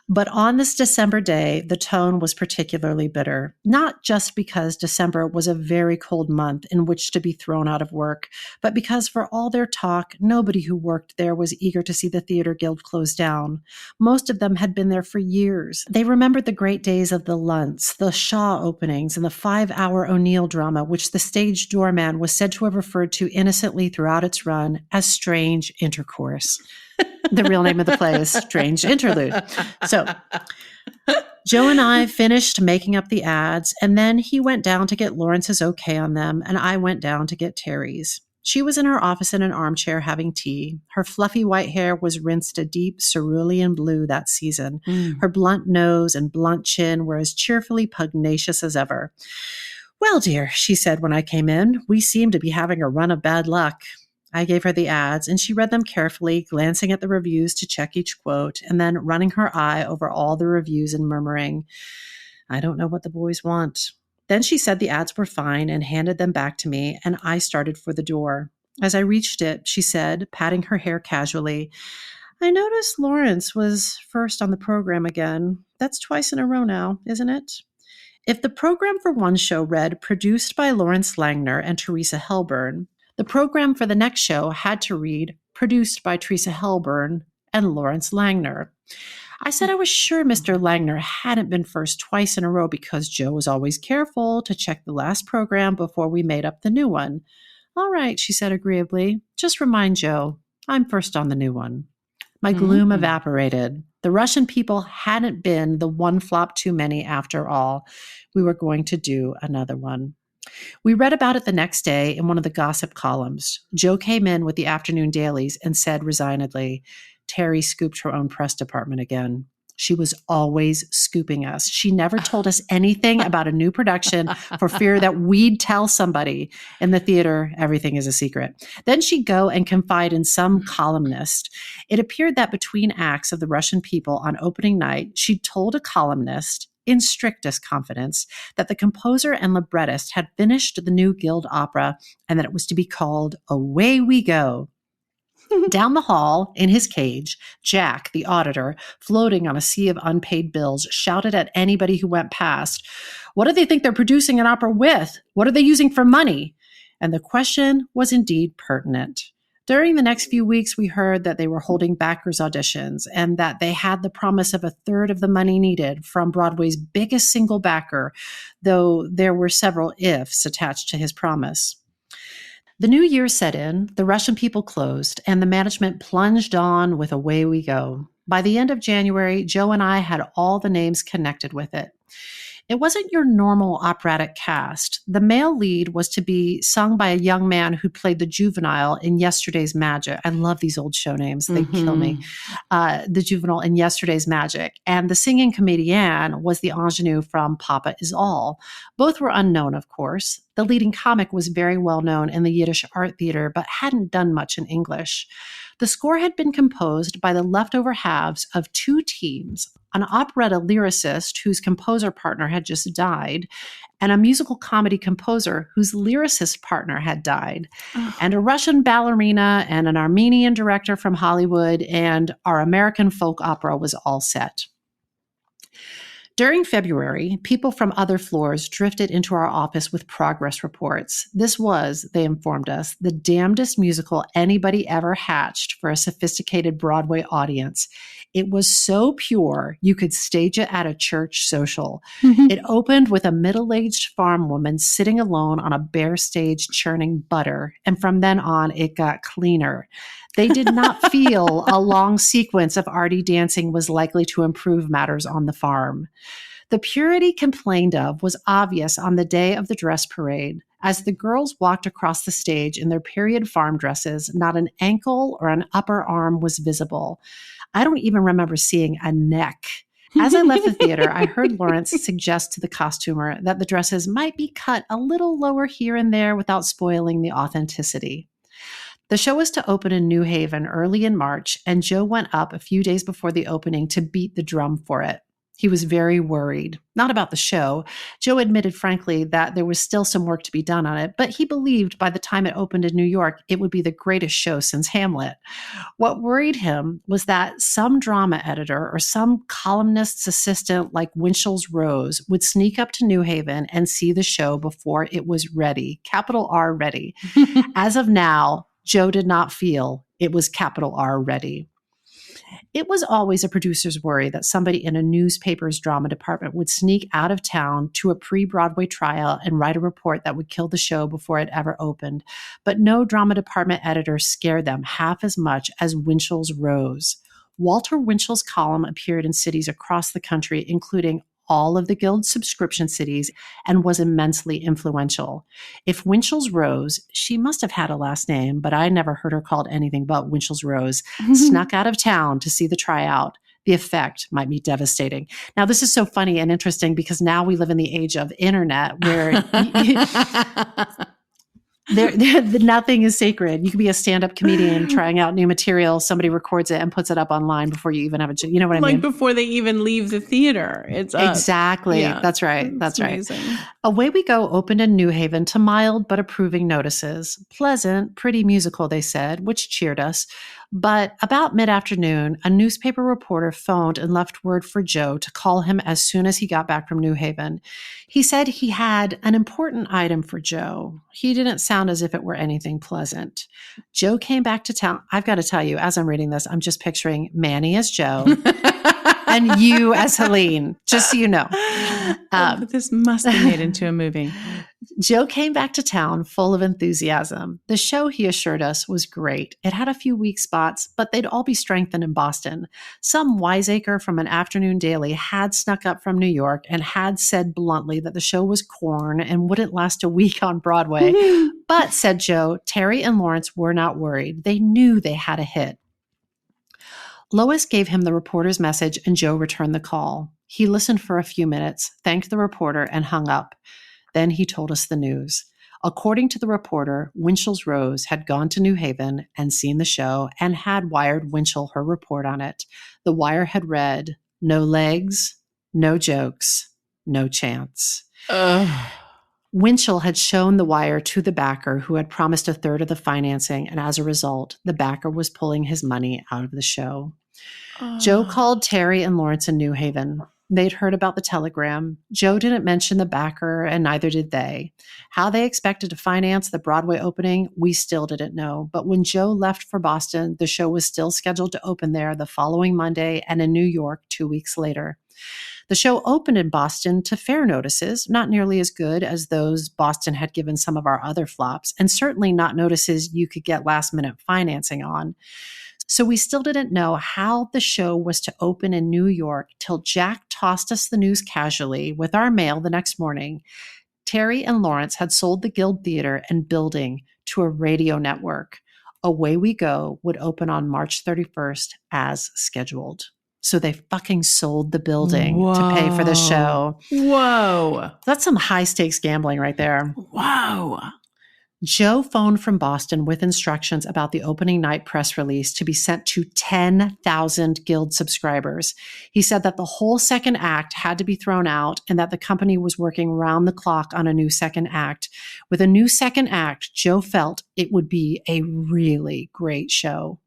But on this December day, the tone was particularly bitter, not just because December was a very cold month in which to be thrown out of work, but because for all their talk, nobody who worked there was eager to see the Theater Guild close down. Most of them had been there for years. They remembered the great days of the Luntz, the Shaw openings, and the 5-hour O'Neill drama, which the stage doorman was said to have referred to innocently throughout its run as strange intercourse. The real name of the play is Strange Interlude. So Joe and I finished making up the ads, and then he went down to get Lawrence's okay on them, and I went down to get Terry's. She was in her office in an armchair having tea. Her fluffy white hair was rinsed a deep cerulean blue that season. Her blunt nose and blunt chin were as cheerfully pugnacious as ever. "Well, dear," she said when I came in, "we seem to be having a run of bad luck." I gave her the ads, and she read them carefully, glancing at the reviews to check each quote, and then running her eye over all the reviews and murmuring, "I don't know what the boys want." Then she said the ads were fine and handed them back to me, and I started for the door. As I reached it, she said, patting her hair casually, "I noticed Lawrence was first on the program again. That's twice in a row now, isn't it?" If the program for one show read, "Produced by Lawrence Langner and Teresa Helburn," the program for the next show had to read, "Produced by Teresa Helburn and Lawrence Langner." I said I was sure Mr. Langner hadn't been first twice in a row because Joe was always careful to check the last program before we made up the new one. "All right," she said agreeably. "Just remind Joe, I'm first on the new one." My gloom evaporated. The Russian people hadn't been the one flop too many after all. We were going to do another one. We read about it the next day in one of the gossip columns. Joe came in with the afternoon dailies and said resignedly, "Terry scooped her own press department again. She was always scooping us. She never told us anything about a new production for fear that we'd tell somebody. In the theater, everything is a secret. Then she'd go and confide in some columnist. It appeared that between acts of the Russian people on opening night, she'd told a columnist, in strictest confidence, that the composer and librettist had finished the new Guild opera and that it was to be called Away We Go. Down the hall, in his cage, Jack, the auditor, floating on a sea of unpaid bills, shouted at anybody who went past, "What do they think they're producing an opera with? What are they using for money?" And the question was indeed pertinent. During the next few weeks, we heard that they were holding backers' auditions and that they had the promise of 1/3 of the money needed from Broadway's biggest single backer, though there were several ifs attached to his promise. The new year set in, the Russian people closed, and the management plunged on with Away We Go. By the end of January, Joe and I had all the names connected with it. It wasn't your normal operatic cast. The male lead was to be sung by a young man who played the juvenile in Yesterday's Magic. I love these old show names. They kill me. The juvenile in Yesterday's Magic. And the singing comedienne was the ingenue from Papa Is All. Both were unknown, of course. The leading comic was very well known in the Yiddish art theater, but hadn't done much in English. The score had been composed by the leftover halves of 2 teams, an operetta lyricist whose composer partner had just died, and a musical comedy composer whose lyricist partner had died, and a Russian ballerina and an Armenian director from Hollywood, and our American folk opera was all set. During February, people from other floors drifted into our office with progress reports. This was, they informed us, the damnedest musical anybody ever hatched for a sophisticated Broadway audience. It was so pure, you could stage it at a church social. It opened with a middle-aged farm woman sitting alone on a bare stage churning butter, and from then on, it got cleaner. They did not feel a long sequence of arty dancing was likely to improve matters on the farm. The purity complained of was obvious on the day of the dress parade. As the girls walked across the stage in their period farm dresses, not an ankle or an upper arm was visible. I don't even remember seeing a neck. As I left the theater, I heard Lawrence suggest to the costumer that the dresses might be cut a little lower here and there without spoiling the authenticity. The show was to open in New Haven early in March, and Joe went up a few days before the opening to beat the drum for it. He was very worried, not about the show. Joe admitted frankly that there was still some work to be done on it, but he believed by the time it opened in New York, it would be the greatest show since Hamlet. What worried him was that some drama editor or some columnist's assistant like Winchell's Rose would sneak up to New Haven and see the show before it was ready, capital R ready. As of now, Joe did not feel it was capital R ready. It was always a producer's worry that somebody in a newspaper's drama department would sneak out of town to a pre-Broadway trial and write a report that would kill the show before it ever opened. But no drama department editor scared them half as much as Winchell's Rose. Walter Winchell's column appeared in cities across the country, including all of the Guild's subscription cities, and was immensely influential. If Winchell's Rose, she must have had a last name, but I never heard her called anything but Winchell's Rose, snuck out of town to see the tryout, the effect might be devastating. Now, this is so funny and interesting because now we live in the age of internet where nothing is sacred. You could be a stand-up comedian trying out new material. Somebody records it and puts it up online before you even have a, you know what I mean? Like before they even leave the theater. It's up. Exactly. Yeah. That's right. That's right. Amazing. Away We Go opened in New Haven to mild but approving notices. Pleasant, pretty musical, they said, which cheered us. But about mid-afternoon, a newspaper reporter phoned and left word for Joe to call him as soon as he got back from New Haven. He said he had an important item for Joe. He didn't sound as if it were anything pleasant. Joe came back to town. I've got to tell you, as I'm reading this, I'm just picturing Manny as Joe and you as Helene, just so you know. This must be made into a movie. Joe came back to town full of enthusiasm. The show, he assured us, was great. It had a few weak spots, but they'd all be strengthened in Boston. Some wiseacre from an afternoon daily had snuck up from New York and had said bluntly that the show was corn and wouldn't last a week on Broadway. But, said Joe, Terry and Lawrence were not worried. They knew they had a hit. Lois gave him the reporter's message and Joe returned the call. He listened for a few minutes, thanked the reporter, and hung up. Then he told us the news. According to the reporter, Winchell's Rose had gone to New Haven and seen the show and had wired Winchell her report on it. The wire had read, "No legs, no jokes, no chance." Winchell had shown the wire to the backer who had promised a third of the financing, and as a result, the backer was pulling his money out of the show. Joe called Terry and Lawrence in New Haven. They'd heard about the telegram. Joe didn't mention the backer, and neither did they. How they expected to finance the Broadway opening, we still didn't know. But when Joe left for Boston, the show was still scheduled to open there the following Monday and in New York 2 weeks later. The show opened in Boston to fair notices, not nearly as good as those Boston had given some of our other flops, and certainly not notices you could get last-minute financing on. So we still didn't know how the show was to open in New York till Jack tossed us the news casually with our mail the next morning. Terry and Lawrence had sold the Guild Theater and building to a radio network. Away We Go would open on March 31st as scheduled. So they fucking sold the building to pay for the show. Whoa. That's some high stakes gambling right there. Wow. Joe phoned from Boston with instructions about the opening night press release to be sent to 10,000 Guild subscribers. He said that the whole second act had to be thrown out and that the company was working round the clock on a new second act. With a new second act, Joe felt it would be a really great show.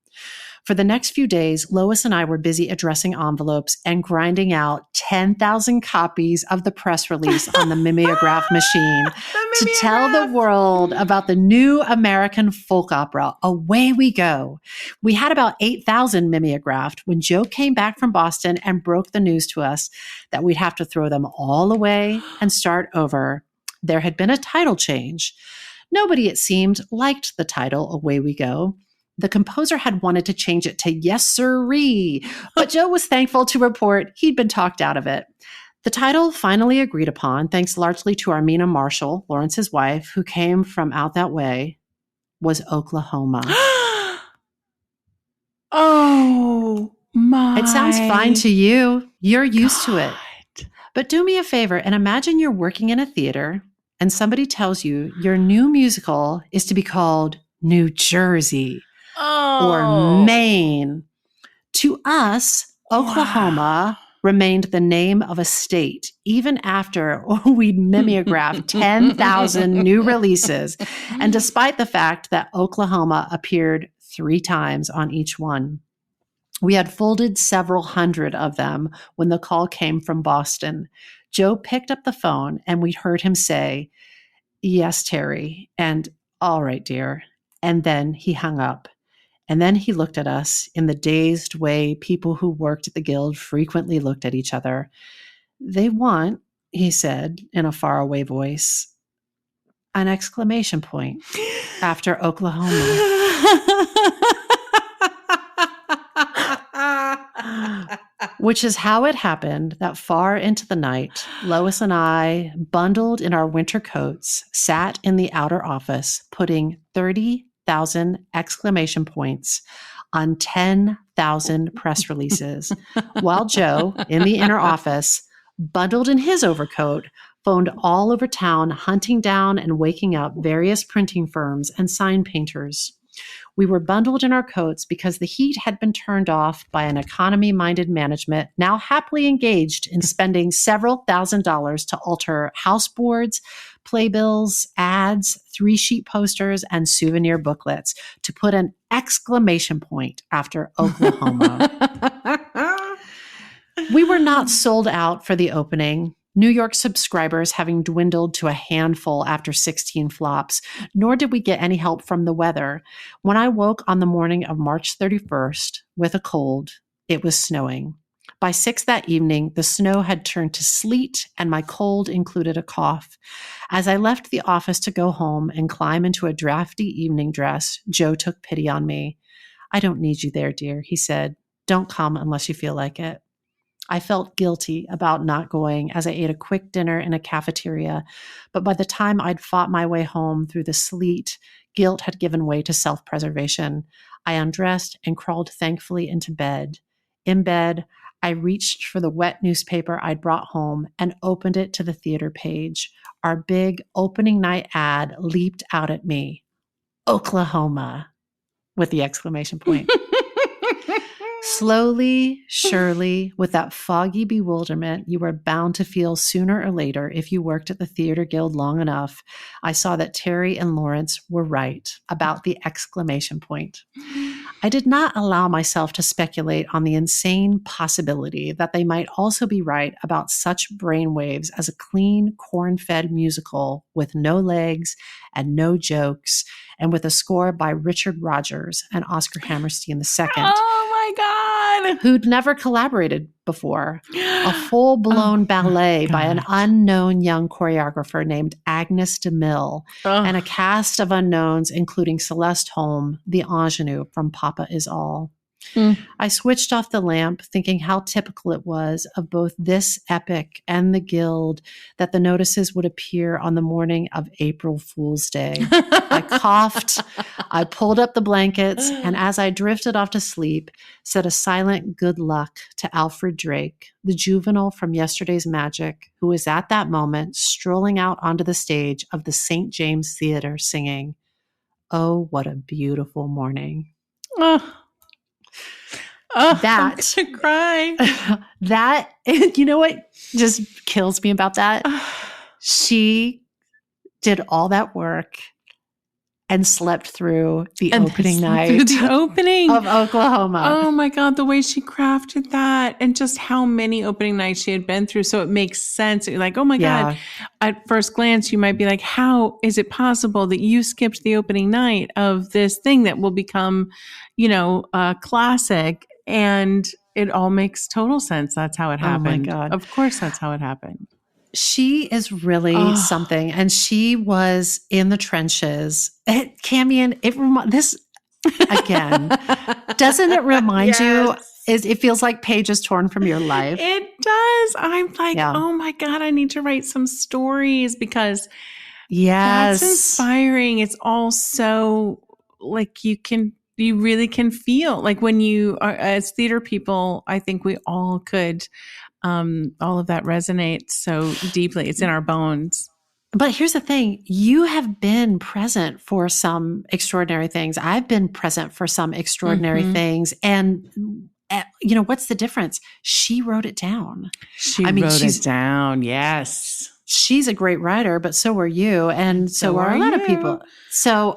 For the next few days, Lois and I were busy addressing envelopes and grinding out 10,000 copies of the press release on the mimeograph machine to tell the world about the new American folk opera, Away We Go. We had about 8,000 mimeographed when Joe came back from Boston and broke the news to us that we'd have to throw them all away and start over. There had been a title change. Nobody, it seemed, liked the title Away We Go. The composer had wanted to change it to Yes Sirree, but Joe was thankful to report he'd been talked out of it. The title finally agreed upon, thanks largely to Armina Marshall, Lawrence's wife, who came from out that way, was Oklahoma. Oh, my. It sounds fine to you. You're used to it. But do me a favor and imagine you're working in a theater and somebody tells you your new musical is to be called New Jersey or Maine. To us, Oklahoma remained the name of a state, even after we'd mimeographed 10,000 new releases, and despite the fact that Oklahoma appeared 3 times on each one. We had folded several hundred of them when the call came from Boston. Joe picked up the phone and we heard him say, "Yes, Terry," and "All right, dear." And then he hung up. And then he looked at us in the dazed way people who worked at the Guild frequently looked at each other. "They want," he said in a faraway voice, an exclamation point after Oklahoma. Which is how it happened that far into the night, Lois and I, bundled in our winter coats, sat in the outer office, putting 30,000 exclamation points on 10,000 press releases, while Joe, in the inner office, bundled in his overcoat, phoned all over town, hunting down and waking up various printing firms and sign painters. We were bundled in our coats because the heat had been turned off by an economy-minded management now happily engaged in spending several $1,000s to alter house boards, playbills, ads, 3-sheet posters, and souvenir booklets to put an exclamation point after Oklahoma. We were not sold out for the opening, New York subscribers having dwindled to a handful after 16 flops, nor did we get any help from the weather. When I woke on the morning of March 31st with a cold, it was snowing. By 6 that evening, the snow had turned to sleet, and my cold included a cough. As I left the office to go home and climb into a drafty evening dress, Joe took pity on me. "I don't need you there, dear," he said. "Don't come unless you feel like it." I felt guilty about not going as I ate a quick dinner in a cafeteria, but by the time I'd fought my way home through the sleet, guilt had given way to self-preservation. I undressed and crawled thankfully into bed. In bed, I reached for the wet newspaper I'd brought home and opened it to the theater page. Our big opening night ad leaped out at me. "Oklahoma," with the exclamation point. Slowly, surely, with that foggy bewilderment you were bound to feel sooner or later if you worked at the Theater Guild long enough, I saw that Terry and Lawrence were right about the exclamation point. I did not allow myself to speculate on the insane possibility that they might also be right about such brainwaves as a clean, corn-fed musical with no legs and no jokes, and with a score by Richard Rodgers and Oscar Hammerstein II. Oh my God. Who'd never collaborated before. A full-blown ballet by an unknown young choreographer named Agnes DeMille, and a cast of unknowns including Celeste Holm, the ingenue from Papa Is All. I switched off the lamp, thinking how typical it was of both this epic and the Guild that the notices would appear on the morning of April Fool's Day. I coughed, I pulled up the blankets, and as I drifted off to sleep, said a silent good luck to Alfred Drake, the juvenile from yesterday's magic, who was at that moment strolling out onto the stage of the St. James Theater singing, "Oh, what a beautiful morning." That, I'm gonna cry. That, you know what just kills me about that? She did all that work and slept through the opening night Through the opening of Oklahoma. Oh my God, the way she crafted that and just how many opening nights she had been through. So it makes sense. You're like, oh my God. At first glance, you might be like, how is it possible that you skipped the opening night of this thing that will become, a classic? And it all makes total sense. That's how it happened. Oh my God. Of course, that's how it happened. She is really something. And she was in the trenches. Camian, this again, doesn't it remind you? It feels like pages torn from your life. It does. I'm like, oh my God, I need to write some stories because that's inspiring. It's all so like you really can feel like when you are as theater people, I think we all could, all of that resonates so deeply. It's in our bones. But here's the thing. You have been present for some extraordinary things. I've been present for some extraordinary things. And, what's the difference? She wrote it down. She wrote it down. Yes. She's a great writer, but so are you. And so are a lot of people. So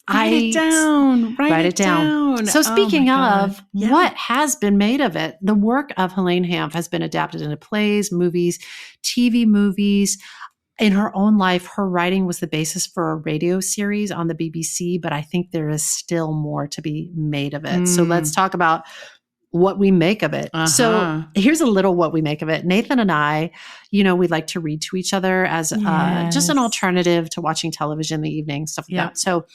Write it down. Write it down. So speaking of what has been made of it, the work of Helene Hanff has been adapted into plays, movies, TV movies. In her own life, her writing was the basis for a radio series on the BBC, but I think there is still more to be made of it. So let's talk about what we make of it. So here's a little what we make of it. Nathan and I, we like to read to each other as just an alternative to watching television in the evening, stuff like that. So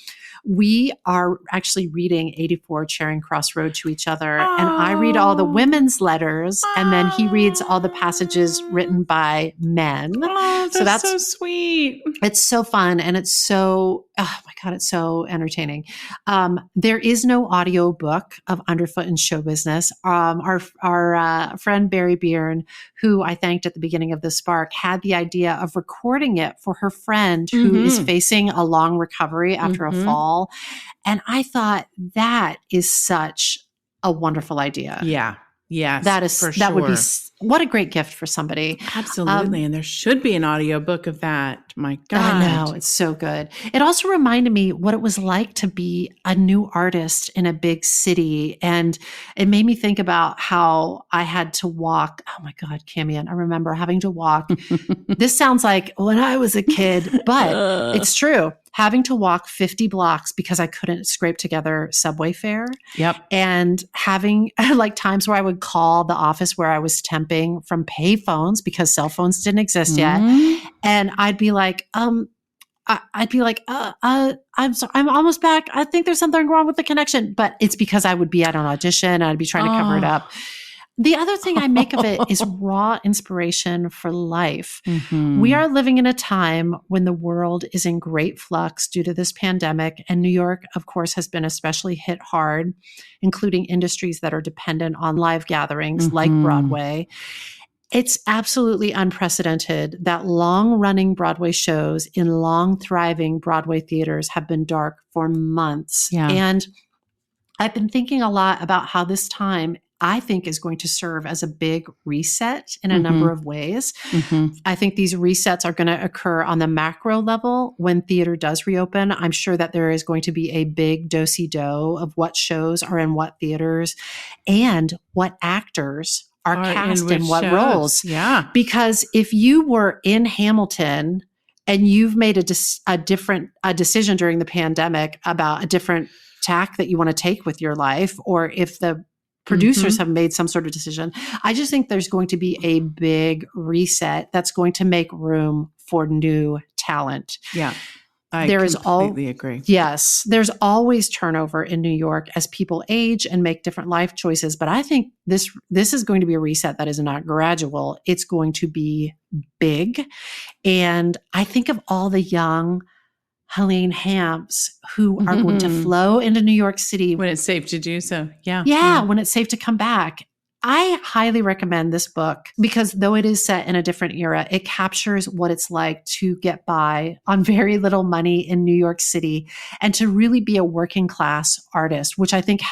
we are actually reading 84 Charing Cross Road to each other. And I read all the women's letters, and then he reads all the passages written by men. So that's so sweet. It's so fun. And it's so, oh my God, it's so entertaining. There is no audio book of Underfoot in Show Business. Our friend Barry Byrne, who I thanked at the beginning of the Spark, had the idea of recording it for her friend who is facing a long recovery after a fall. And I thought that is such a wonderful idea. Yeah. Yes. That would be what a great gift for somebody. Absolutely. And there should be an audiobook of that. My God. I know. It's so good. It also reminded me what it was like to be a new artist in a big city. And it made me think about how I had to walk. Oh my God, Camian, I remember having to walk. This sounds like when I was a kid, but it's true. Having to walk 50 blocks because I couldn't scrape together subway fare. Yep. And having like times where I would call the office where I was temping from pay phones because cell phones didn't exist yet. And I'd be like, I'm sorry, I'm almost back. I think there's something wrong with the connection, but it's because I would be at an audition and I'd be trying to cover it up. The other thing I make of it is raw inspiration for life. We are living in a time when the world is in great flux due to this pandemic. And New York, of course, has been especially hit hard, including industries that are dependent on live gatherings like Broadway. It's absolutely unprecedented that long-running Broadway shows in long, thriving Broadway theaters have been dark for months. Yeah. And I've been thinking a lot about how this time I think is going to serve as a big reset in a number of ways. I think these resets are going to occur on the macro level when theater does reopen. I'm sure that there is going to be a big do-si-do of what shows are in what theaters and what actors are cast in what roles. Yeah. Because if you were in Hamilton and you've made a decision during the pandemic about a different tack that you want to take with your life, or if the producers have made some sort of decision, I just think there's going to be a big reset that's going to make room for new talent. Yeah. I completely agree. Yes. There's always turnover in New York as people age and make different life choices. But I think this is going to be a reset that is not gradual. It's going to be big. And I think of all the young Helene Hanffs who are going to flow into New York City. When it's safe to do so. Yeah. Yeah. When it's safe to come back. I highly recommend this book because though it is set in a different era, it captures what it's like to get by on very little money in New York City and to really be a working class artist, which I think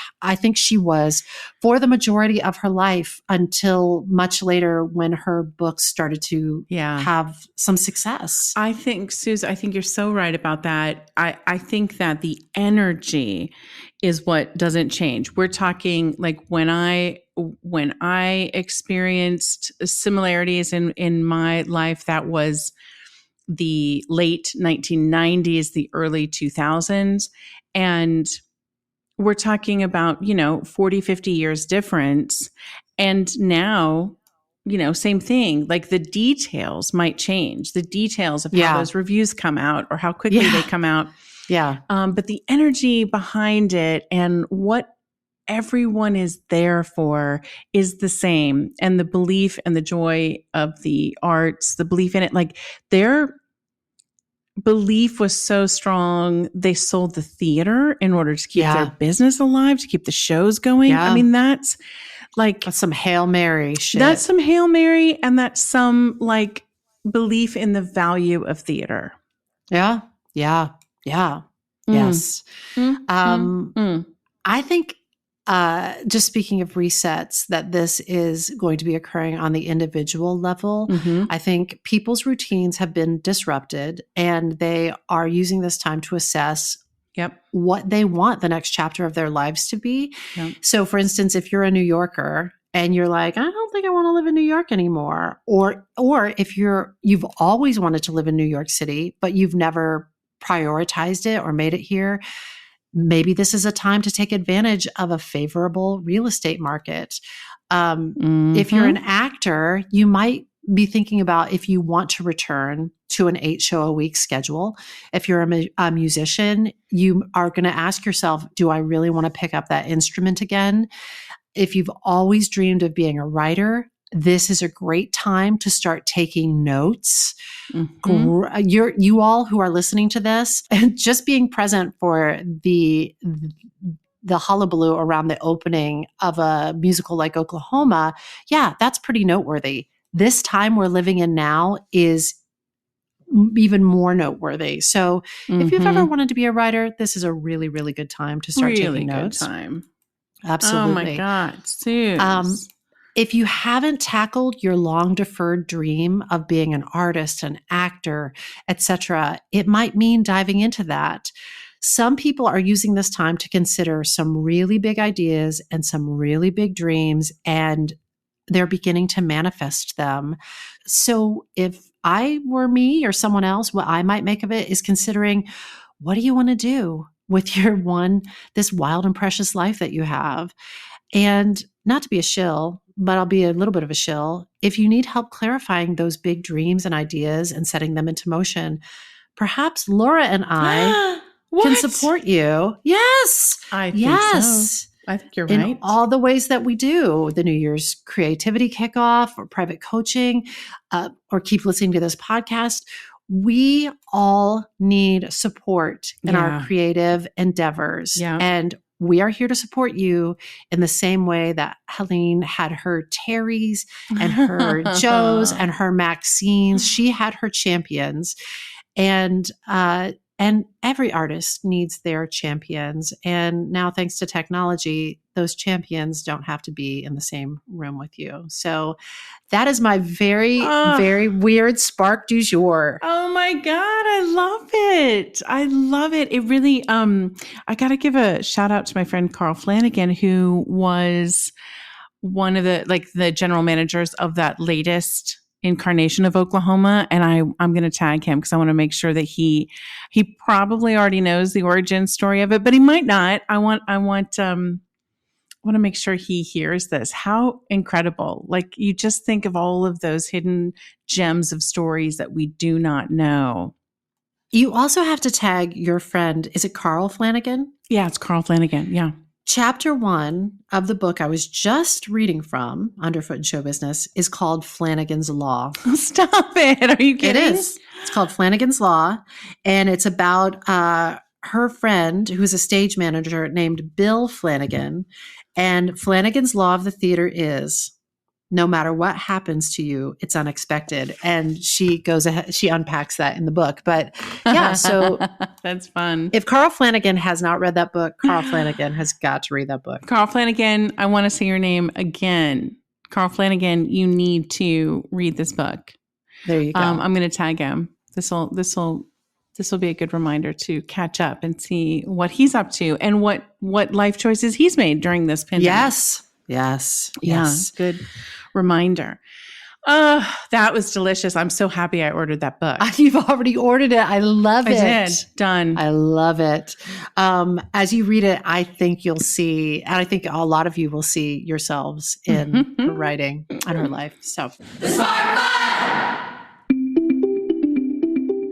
she was for the majority of her life until much later when her books started to have some success. I think, Suze, I think you're so right about that. I think that the energy is what doesn't change. We're talking like when I experienced similarities in my life, that was the late 1990s, the early 2000s. And we're talking about, 40, 50 years difference. And now, same thing, like the details might change, the details of how those reviews come out or how quickly they come out. Yeah. But the energy behind it and what everyone is there for is the same. And the belief and the joy of the arts, the belief in it, like their belief was so strong. They sold the theater in order to keep their business alive, to keep the shows going. Yeah. I mean, that's some Hail Mary shit. That's some Hail Mary, and that's some like belief in the value of theater. Yeah. Yeah. Yeah. Yes. I think, just speaking of resets, that this is going to be occurring on the individual level. I think people's routines have been disrupted and they are using this time to assess what they want the next chapter of their lives to be. So for instance, if you're a New Yorker and you're like, I don't think I want to live in New York anymore, or if you've always wanted to live in New York City, but you've never prioritized it or made it here, maybe this is a time to take advantage of a favorable real estate market. If you're an actor, you might be thinking about if you want to return to an 8-show-a-week schedule. If you're a musician, you are going to ask yourself, do I really want to pick up that instrument again? If you've always dreamed of being a writer, this is a great time to start taking notes. You all who are listening to this, and just being present for the hullabaloo around the opening of a musical like Oklahoma, that's pretty noteworthy. This time we're living in now is even more noteworthy. So if you've ever wanted to be a writer, this is a really, really good time to start taking notes. Good time. Absolutely. Oh my God, Suze. If you haven't tackled your long deferred dream of being an artist, an actor, etc., it might mean diving into that. Some people are using this time to consider some really big ideas and some really big dreams, and they're beginning to manifest them. So if I were me or someone else, what I might make of it is considering, what do you want to do with this wild and precious life that you have? And not to be a shill, but I'll be a little bit of a shill. If you need help clarifying those big dreams and ideas and setting them into motion, perhaps Laura and I can support you. Yes. I think so. I think you're right. In all the ways that we do, the New Year's creativity kickoff or private coaching, or keep listening to this podcast. We all need support in our creative endeavors. And we are here to support you in the same way that Helene had her Terrys and her Joes and her Maxines. She had her champions. And every artist needs their champions. And now, thanks to technology, those champions don't have to be in the same room with you. So that is my very, very weird spark du jour. Oh my God. I love it. I love it. It really, I got to give a shout out to my friend Carl Flanagan, who was one of the general managers of that latest incarnation of Oklahoma. And I'm going to tag him because I want to make sure that he probably already knows the origin story of it, but he might not. I want to make sure he hears this. How incredible. Like, you just think of all of those hidden gems of stories that we do not know. You also have to tag your friend. Is it Carl Flanagan? Yeah, it's Carl Flanagan. Yeah. Chapter 1 of the book I was just reading from, Underfoot in Show Business, is called Flanagan's Law. Stop it. Are you kidding? It is. It's called Flanagan's Law. And it's about her friend who's a stage manager named Bill Flanagan. And Flanagan's law of the theater is no matter what happens to you, it's unexpected. And she goes ahead, she unpacks that in the book. But yeah, so that's fun. If Carl Flanagan has not read that book, Carl Flanagan has got to read that book. Carl Flanagan, I want to say your name again. Carl Flanagan, you need to read this book. There you go. I'm going to tag him. This will be a good reminder to catch up and see what he's up to and what life choices he's made during this pandemic. Yes. Yeah, good reminder. That was delicious. I'm so happy I ordered that book. You've already ordered it. I love it. I did. Done. I love it. As you read it, I think you'll see, and I think a lot of you will see yourselves in her writing and her life. So,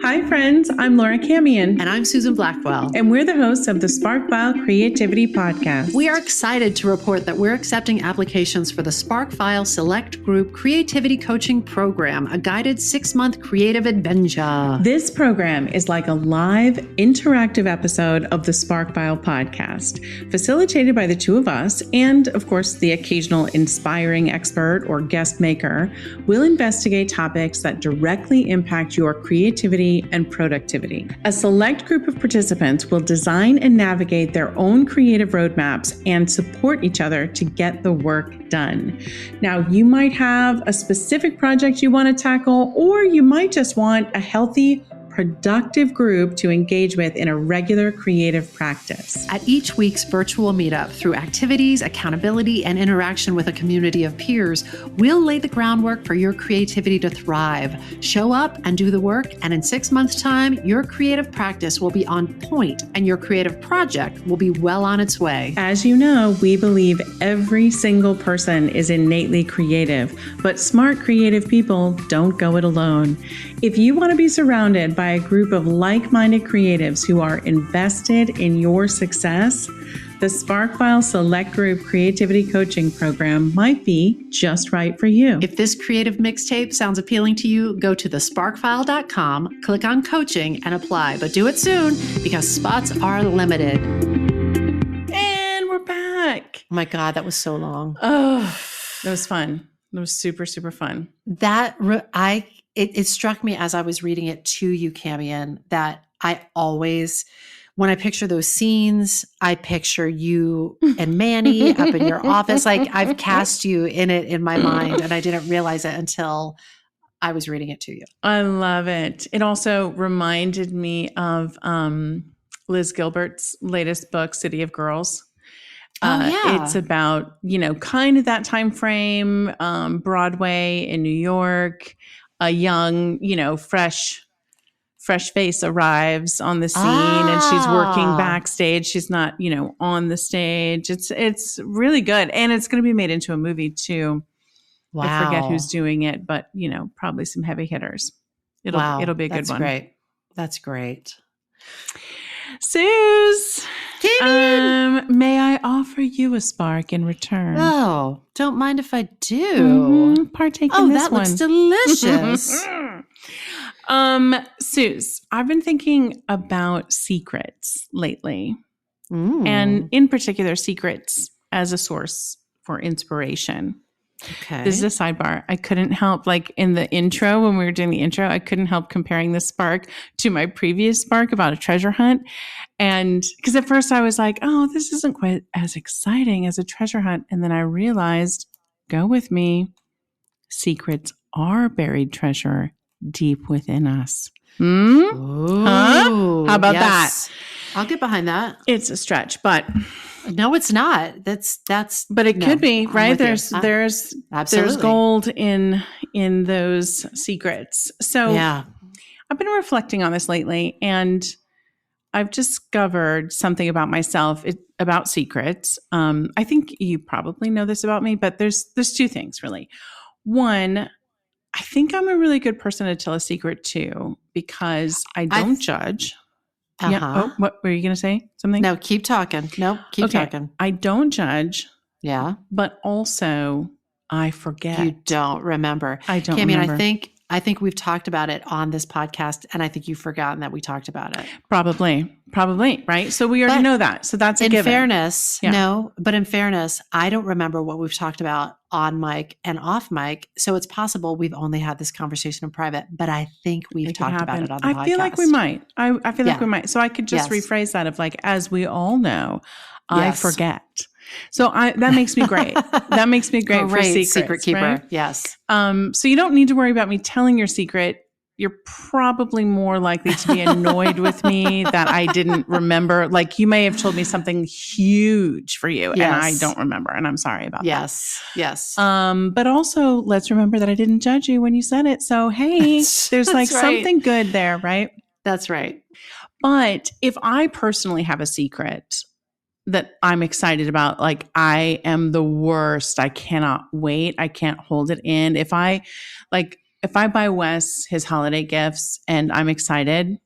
Hi, friends. I'm Laura Camion. And I'm Susan Blackwell. And we're the hosts of the Sparkfile Creativity Podcast. We are excited to report that we're accepting applications for the Sparkfile Select Group Creativity Coaching Program, a guided 6-month creative adventure. This program is like a live, interactive episode of the Sparkfile Podcast, facilitated by the two of us and, of course, the occasional inspiring expert or guest maker. We'll investigate topics that directly impact your creativity and productivity. A select group of participants will design and navigate their own creative roadmaps and support each other to get the work done. Now, you might have a specific project you want to tackle, or you might just want a healthy, productive group to engage with in a regular creative practice. At each week's virtual meetup, through activities, accountability, and interaction with a community of peers, we'll lay the groundwork for your creativity to thrive. Show up and do the work, and in 6 months' time, your creative practice will be on point and your creative project will be well on its way. As you know, we believe every single person is innately creative, but smart creative people don't go it alone. If you want to be surrounded by a group of like-minded creatives who are invested in your success, the Sparkfile Select Group Creativity Coaching Program might be just right for you. If this creative mixtape sounds appealing to you, go to thesparkfile.com, click on coaching, and apply. But do it soon because spots are limited. And we're back. Oh my God, that was so long. Oh, that was fun. That was super, super fun. It struck me as I was reading it to you, Camion, that I always, when I picture those scenes, I picture you and Manny up in your office. Like I've cast you in it in my mind, and I didn't realize it until I was reading it to you. I love it. It also reminded me of Liz Gilbert's latest book, City of Girls. It's about, kind of that time frame, Broadway in New York. A young, fresh face arrives on the scene and she's working backstage. She's not, on the stage. It's really good. And it's going to be made into a movie too. Wow. I forget who's doing it, but probably some heavy hitters. It'll be a good one. Great. That's great. Suze, may I offer you a spark in return? Oh, don't mind if I do. Partake in this one. Oh, that looks delicious. Suze, I've been thinking about secrets lately, and in particular, secrets as a source for inspiration. Okay. This is a sidebar. I couldn't help, in the intro, when we were doing the intro, I couldn't help comparing this spark to my previous spark about a treasure hunt. And because at first I was like, oh, this isn't quite as exciting as a treasure hunt. And then I realized, go with me, secrets are buried treasure deep within us. Ooh, huh? How about that? I'll get behind that. It's a stretch, but no, it's not. But it could be, right? There's gold in those secrets. So yeah, I've been reflecting on this lately, and I've discovered something about myself about secrets. I think you probably know this about me, but there's two things really. One, I think I'm a really good person to tell a secret to because I don't judge. Yeah. Oh, what were you going to say? Something? No, keep talking. No, keep talking. I don't judge. Yeah. But also I forget. You don't remember. I don't remember. I I think we've talked about it on this podcast, and I think you've forgotten that we talked about it. Probably, right? So we already know that. So that's a given. In fairness, I don't remember what we've talked about on mic and off mic. So it's possible we've only had this conversation in private, but I think we've talked about it on the podcast. I feel like we might. I feel like we might. So I could just rephrase that of like, as we all know, I forget. So that makes me great. That makes me great for secrets, secret keeper. Right? Yes. So you don't need to worry about me telling your secret. You're probably more likely to be annoyed with me that I didn't remember. Like you may have told me something huge for you and I don't remember. And I'm sorry about that. Yes. But also let's remember that I didn't judge you when you said it. So, hey, there's like something good there, right? That's right. But if I personally have a secret that I'm excited about, like I am the worst. I cannot wait. I can't hold it in. If I buy Wes his holiday gifts and I'm excited,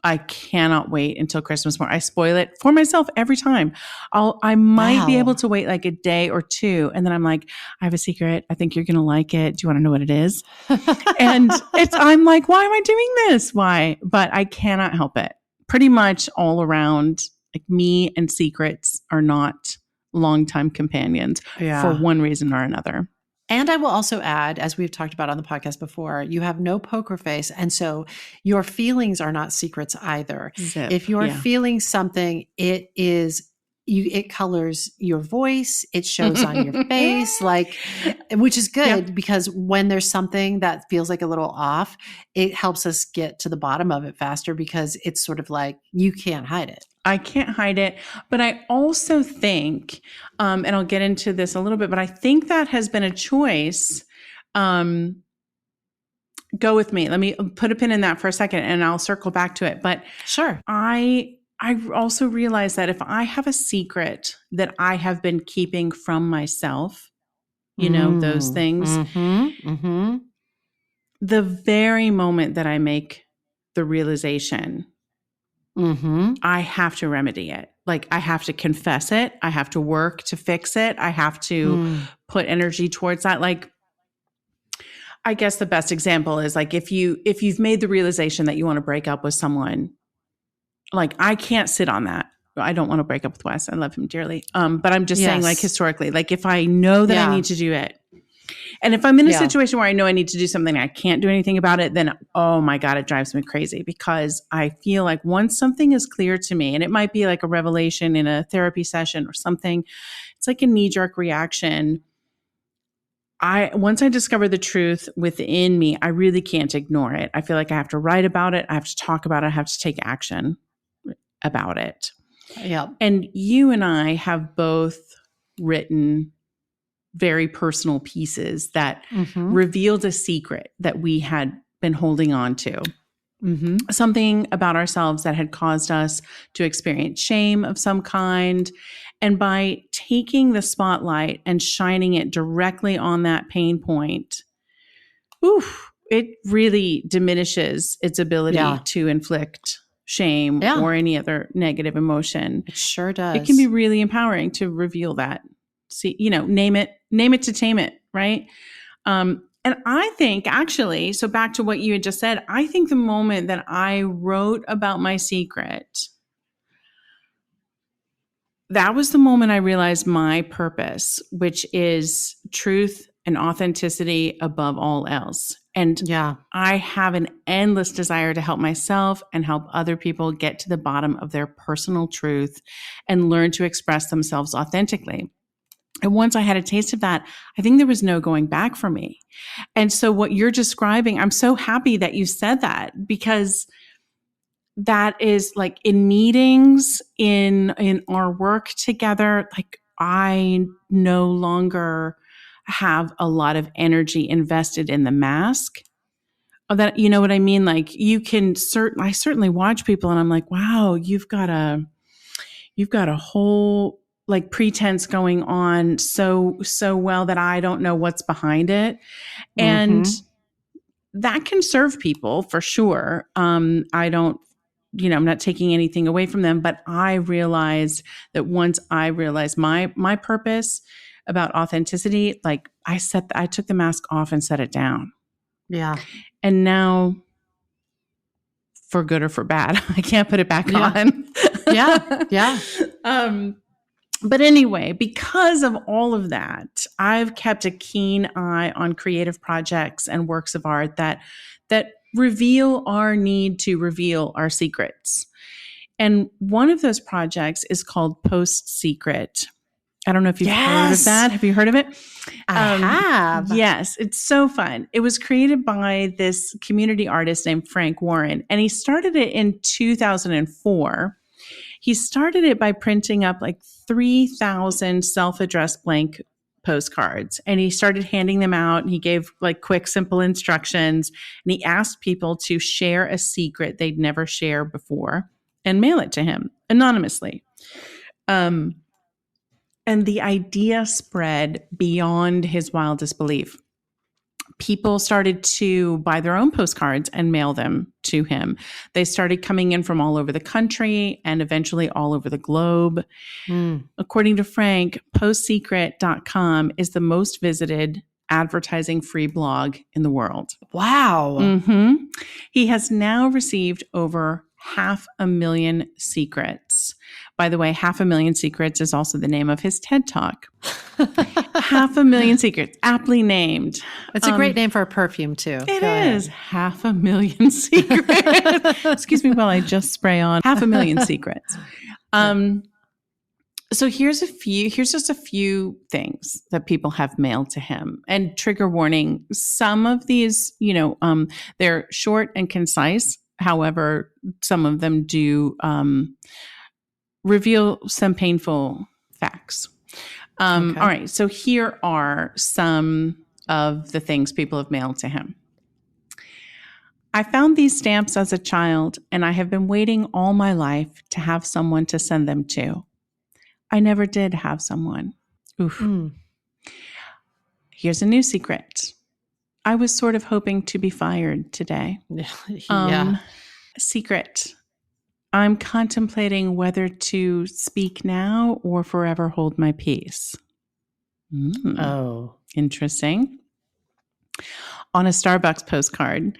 I cannot wait until Christmas morning. I spoil it for myself every time. I might be able to wait like a day or two. And then I'm like, I have a secret. I think you're going to like it. Do you want to know what it is? And I'm like, why am I doing this? Why? But I cannot help it. Pretty much all around, like me and secrets are not longtime companions for one reason or another. And I will also add, as we've talked about on the podcast before, you have no poker face. And so your feelings are not secrets either. If you're feeling something, it colors your voice, it shows on your face, which is good because when there's something that feels like a little off, it helps us get to the bottom of it faster because it's sort of like you can't hide it. I can't hide it. But I also think, and I'll get into this a little bit, but I think that has been a choice. Go with me. Let me put a pin in that for a second and I'll circle back to it. But sure. I also realize that if I have a secret that I have been keeping from myself, those things, the very moment that I make the realization, I have to remedy it. Like I have to confess it. I have to work to fix it. I have to put energy towards that. Like, I guess the best example is like, if you've made the realization that you want to break up with someone, like I can't sit on that. I don't want to break up with Wes. I love him dearly. But I'm just saying like historically, like if I know that I need to do it, and if I'm in a situation where I know I need to do something, I can't do anything about it, then, oh my God, it drives me crazy because I feel like once something is clear to me, and it might be like a revelation in a therapy session or something, it's like a knee-jerk reaction. Once I discover the truth within me, I really can't ignore it. I feel like I have to write about it. I have to talk about it. I have to take action about it. Yeah. And you and I have both written very personal pieces that revealed a secret that we had been holding on to. Something about ourselves that had caused us to experience shame of some kind. And by taking the spotlight and shining it directly on that pain point, it really diminishes its ability to inflict shame or any other negative emotion. It sure does. It can be really empowering to reveal that. See, name it to tame it, right? And I think actually, so back to what you had just said, I think the moment that I wrote about my secret, that was the moment I realized my purpose, which is truth and authenticity above all else. And I have an endless desire to help myself and help other people get to the bottom of their personal truth and learn to express themselves authentically. And once I had a taste of that, I think there was no going back for me. And so what you're describing, I'm so happy that you said that because that is like in meetings, in our work together, like I no longer have a lot of energy invested in the mask. That, you know what I mean? Like I certainly watch people and I'm like, wow, you've got a whole like pretense going on so well that I don't know what's behind it. And that can serve people for sure. I'm not taking anything away from them, but I realized that once I realized my purpose about authenticity, like I took the mask off and set it down. Yeah. And now, for good or for bad, I can't put it back on. Yeah. But anyway, because of all of that, I've kept a keen eye on creative projects and works of art that reveal our need to reveal our secrets. And one of those projects is called Post Secret. I don't know if you've heard of that. Have you heard of it? I have. Yes, it's so fun. It was created by this community artist named Frank Warren, and he started it in 2004. He started it by printing up like 3,000 self-addressed blank postcards, and he started handing them out, and he gave like quick, simple instructions, and he asked people to share a secret they'd never shared before and mail it to him anonymously. And the idea spread beyond his wildest belief. People started to buy their own postcards and mail them to him. They started coming in from all over the country and eventually all over the globe. According to Frank, postsecret.com is the most visited advertising-free blog in the world. Wow. He has now received over 500,000 secrets. By the way, 500,000 secrets is also the name of his TED Talk. 500,000 secrets, aptly named. It's a great name for a perfume, too. It is. 500,000 secrets. Excuse me while I just spray on 500,000 secrets. So here's just a few things that people have mailed to him. And trigger warning, some of these, they're short and concise. However, some of them do reveal some painful facts. All right. So here are some of the things people have mailed to him. I found these stamps as a child, and I have been waiting all my life to have someone to send them to. I never did have someone. Oof. Here's a new secret. I was sort of hoping to be fired today. Secret. I'm contemplating whether to speak now or forever hold my peace. Oh. Interesting. On a Starbucks postcard,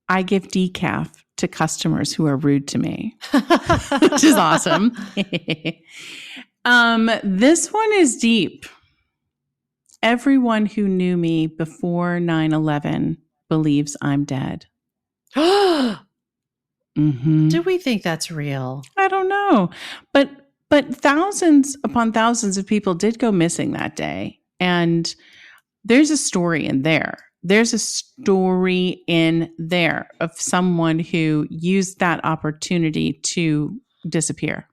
I give decaf to customers who are rude to me, which is awesome. This one is deep. Everyone who knew me before 9/11 believes I'm dead. Do we think that's real? I don't know. But thousands upon thousands of people did go missing that day. And there's a story in there. There's a story in there of someone who used that opportunity to disappear.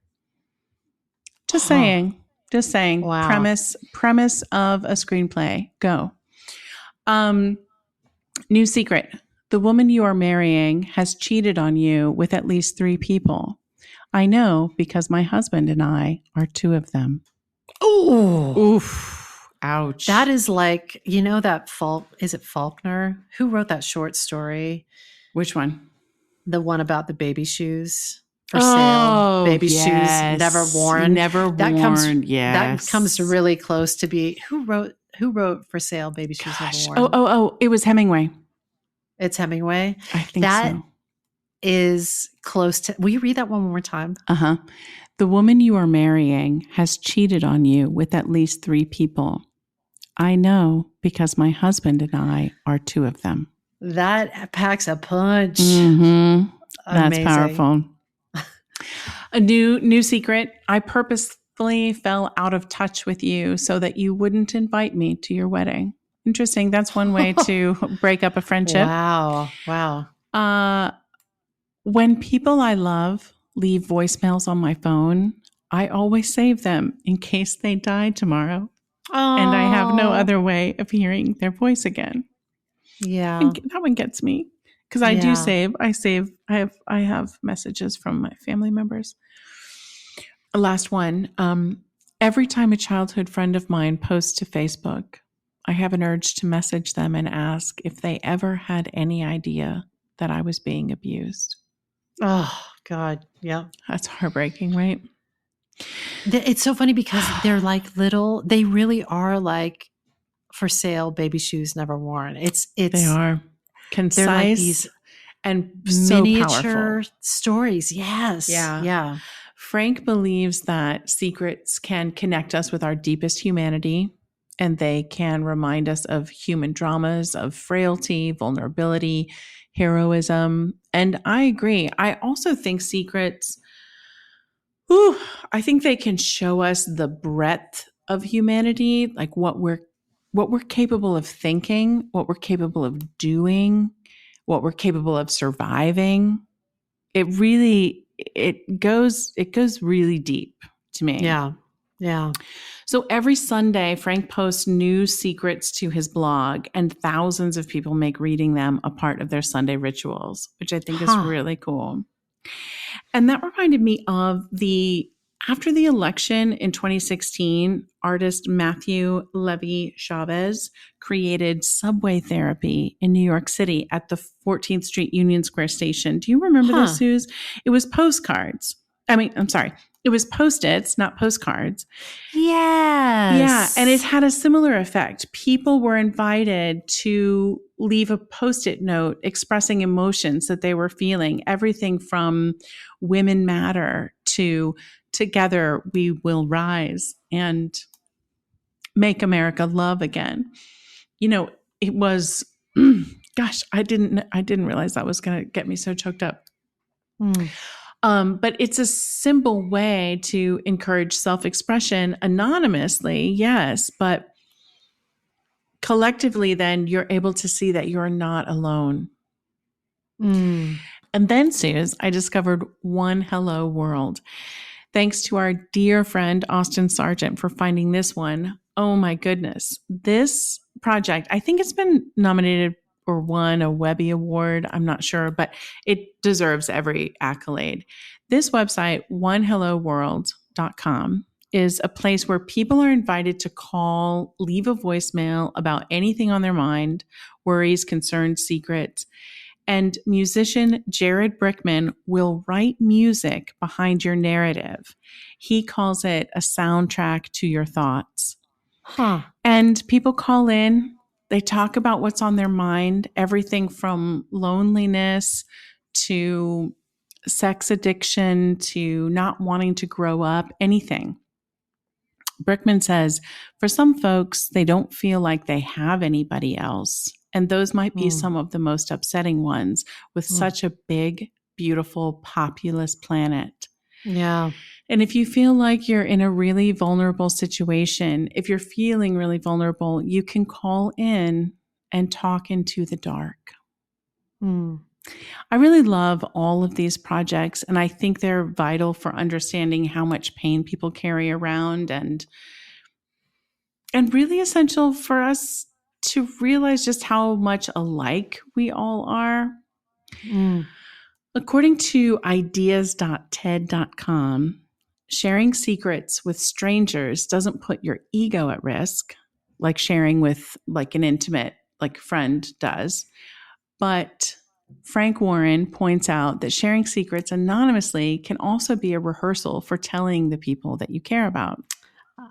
Just saying. Wow. Premise of a screenplay. Go. New secret. The woman you are marrying has cheated on you with at least 3 people. I know because my husband and I are 2 of them. Oof. Ouch. That is like, that is it Faulkner? Who wrote that short story? Which one? The one about the baby shoes for sale. Baby shoes never worn. That comes really close to be who wrote for sale baby shoes never worn? Oh, it was Hemingway. It's Hemingway. I think that so. Is close to. Will you read that one more time? The woman you are marrying has cheated on you with at least 3 people. I know because my husband and I are 2 of them. That packs a punch. That's powerful. A new secret. I purposefully fell out of touch with you so that you wouldn't invite me to your wedding. Interesting. That's one way to break up a friendship. Wow. When people I love leave voicemails on my phone, I always save them in case they die tomorrow. And I have no other way of hearing their voice again. Yeah. And that one gets me because I do save. I have messages from my family members. Last one. Every time a childhood friend of mine posts to Facebook, I have an urge to message them and ask if they ever had any idea that I was being abused. Oh, God. Yeah. That's heartbreaking, right? It's so funny because they're like they really are like for sale baby shoes never worn. They are concise, they're like these and so miniature powerful stories. Yes. Yeah. Yeah. Frank believes that secrets can connect us with our deepest humanity, and they can remind us of human dramas, of frailty, vulnerability, heroism. And I agree. I also think secrets, I think they can show us the breadth of humanity, like what we're capable of thinking, what we're capable of doing, what we're capable of surviving. It goes really deep to me. Yeah. Yeah. So every Sunday, Frank posts new secrets to his blog, and thousands of people make reading them a part of their Sunday rituals, which I think is really cool. And that reminded me of after the election in 2016, artist Matthew Levy Chavez created subway therapy in New York City at the 14th Street Union Square station. Do you remember this, Suze? It was postcards. It was Post-its, not postcards. Yes. Yeah, and it had a similar effect. People were invited to leave a Post-it note expressing emotions that they were feeling, everything from women matter to together we will rise and make America love again. It was, gosh, I didn't realize that was going to get me so choked up. But it's a simple way to encourage self-expression anonymously, yes, but collectively then you're able to see that you're not alone. And then, Suze, I discovered One Hello World. Thanks to our dear friend, Austin Sargent, for finding this one. Oh my goodness. This project, I think it's been nominated or won a Webby Award. I'm not sure, but it deserves every accolade. This website, onehelloworld.com, is a place where people are invited to call, leave a voicemail about anything on their mind, worries, concerns, secrets. And musician Jared Brickman will write music behind your narrative. He calls it a soundtrack to your thoughts. And people call in. They talk about what's on their mind, everything from loneliness to sex addiction to not wanting to grow up, anything. Brickman says, for some folks, they don't feel like they have anybody else. And those might be some of the most upsetting ones with such a big, beautiful, populous planet. Yeah. And if you feel like you're in a really vulnerable situation, if you're feeling really vulnerable, you can call in and talk into the dark. I really love all of these projects, and I think they're vital for understanding how much pain people carry around and really essential for us to realize just how much alike we all are. According to ideas.ted.com, sharing secrets with strangers doesn't put your ego at risk, like sharing with an intimate friend does. But Frank Warren points out that sharing secrets anonymously can also be a rehearsal for telling the people that you care about.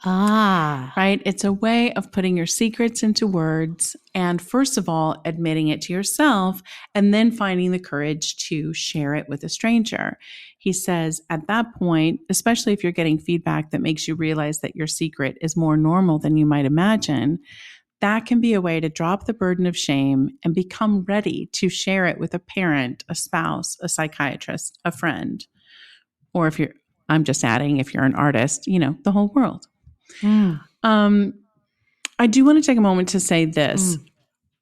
Right? It's a way of putting your secrets into words and, first of all, admitting it to yourself and then finding the courage to share it with a stranger. He says at that point, especially if you're getting feedback that makes you realize that your secret is more normal than you might imagine, that can be a way to drop the burden of shame and become ready to share it with a parent, a spouse, a psychiatrist, a friend, or if you're an artist, the whole world. I do want to take a moment to say this.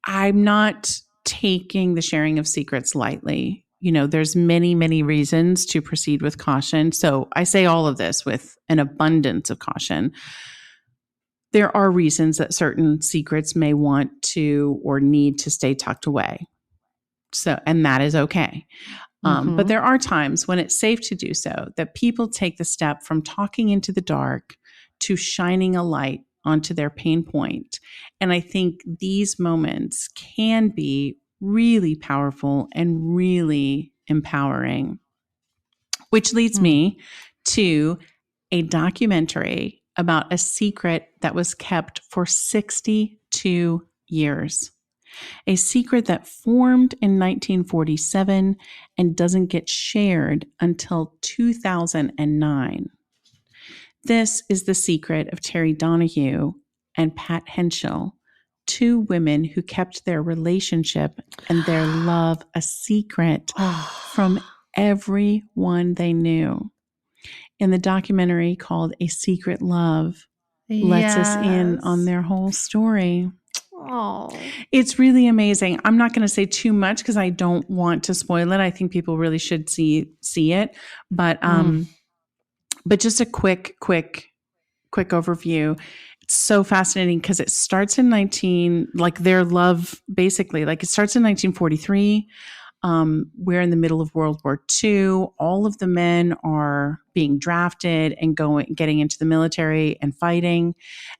I'm not taking the sharing of secrets lightly. There's many, many reasons to proceed with caution. So I say all of this with an abundance of caution. There are reasons that certain secrets may want to or need to stay tucked away. And that is okay. But there are times when it's safe to do so, that people take the step from talking into the dark to shining a light onto their pain point. And I think these moments can be really powerful and really empowering, which leads me to a documentary about a secret that was kept for 62 2 years. A secret that formed in 1947 and doesn't get shared until 2009. This is the secret of Terry Donahue and Pat Henschel, two women who kept their relationship and their love a secret from everyone they knew. In the documentary called A Secret Love, lets us in on their whole story. Oh, It's really amazing. I'm not going to say too much because I don't want to spoil it. I think people really should see it. But just a quick overview. It's so fascinating because it starts in their love basically, it starts in 1943. We're in the middle of World War II. All of the men are being drafted and getting into the military and fighting.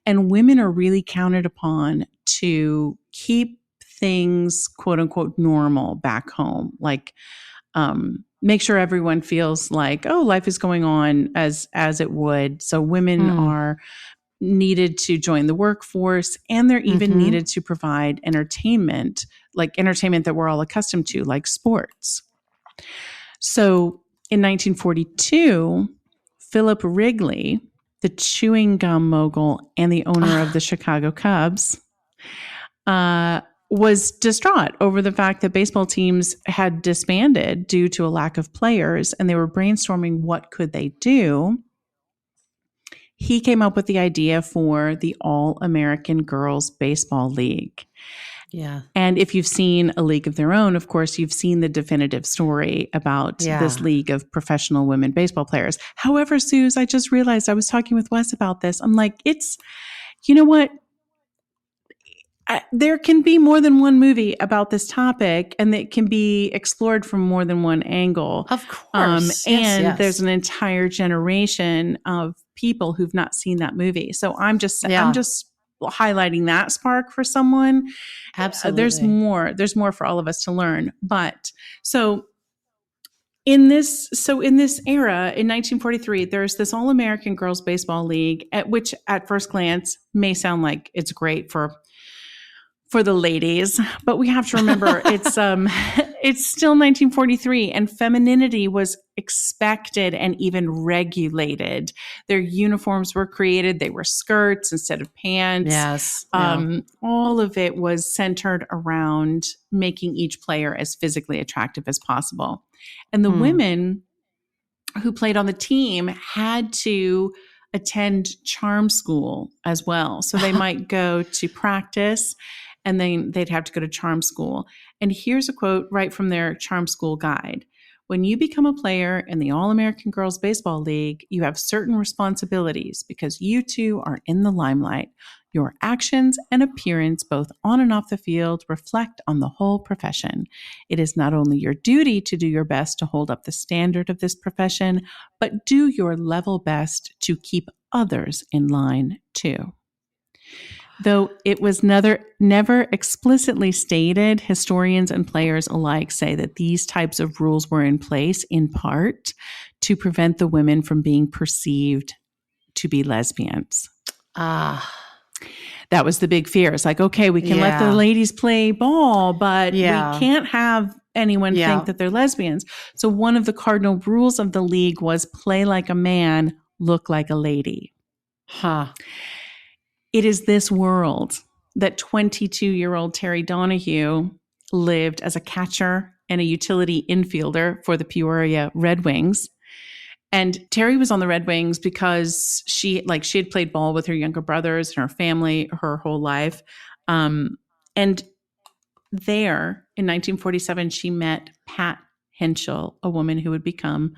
And women are really counted upon to keep things, quote unquote, normal back home. Make sure everyone feels like, oh, life is going on as it would. So women are needed to join the workforce, and they're even needed to provide entertainment, like entertainment that we're all accustomed to, like sports. So in 1942, Philip Wrigley, the chewing gum mogul and the owner of the Chicago Cubs, was distraught over the fact that baseball teams had disbanded due to a lack of players, and they were brainstorming what could they do. He came up with the idea for the All-American Girls Baseball League. yeah. And if you've seen A League of Their Own, of course, you've seen the definitive story about this league of professional women baseball players. However, Suze, I just realized I was talking with Wes about this. I'm like, you know what? There can be more than one movie about this topic, and it can be explored from more than one angle. Of course. And there's an entire generation of people who've not seen that movie. So I'm just highlighting that spark for someone. Absolutely. There's more for all of us to learn. But in this era, in 1943, there's this All-American Girls Baseball League, which at first glance may sound like it's great for the ladies, but we have to remember it's still 1943, and femininity was expected and even regulated. Their uniforms were created; they were skirts instead of pants. Yes, all of it was centered around making each player as physically attractive as possible. And the women who played on the team had to attend charm school as well. So they might go to practice, and then they'd have to go to charm school. And here's a quote right from their charm school guide. When you become a player in the All-American Girls Baseball League, you have certain responsibilities because you two are in the limelight. Your actions and appearance, both on and off the field, reflect on the whole profession. It is not only your duty to do your best to hold up the standard of this profession, but do your level best to keep others in line too. Though it was never explicitly stated, historians and players alike say that these types of rules were in place in part to prevent the women from being perceived to be lesbians. That was the big fear. It's like, okay, we can let the ladies play ball, but we can't have anyone think that they're lesbians. So one of the cardinal rules of the league was play like a man, look like a lady. It is this world that 22-year-old Terry Donahue lived as a catcher and a utility infielder for the Peoria Red Wings. And Terry was on the Red Wings because she had played ball with her younger brothers and her family her whole life. And there in 1947, she met Pat Henschel, a woman who would become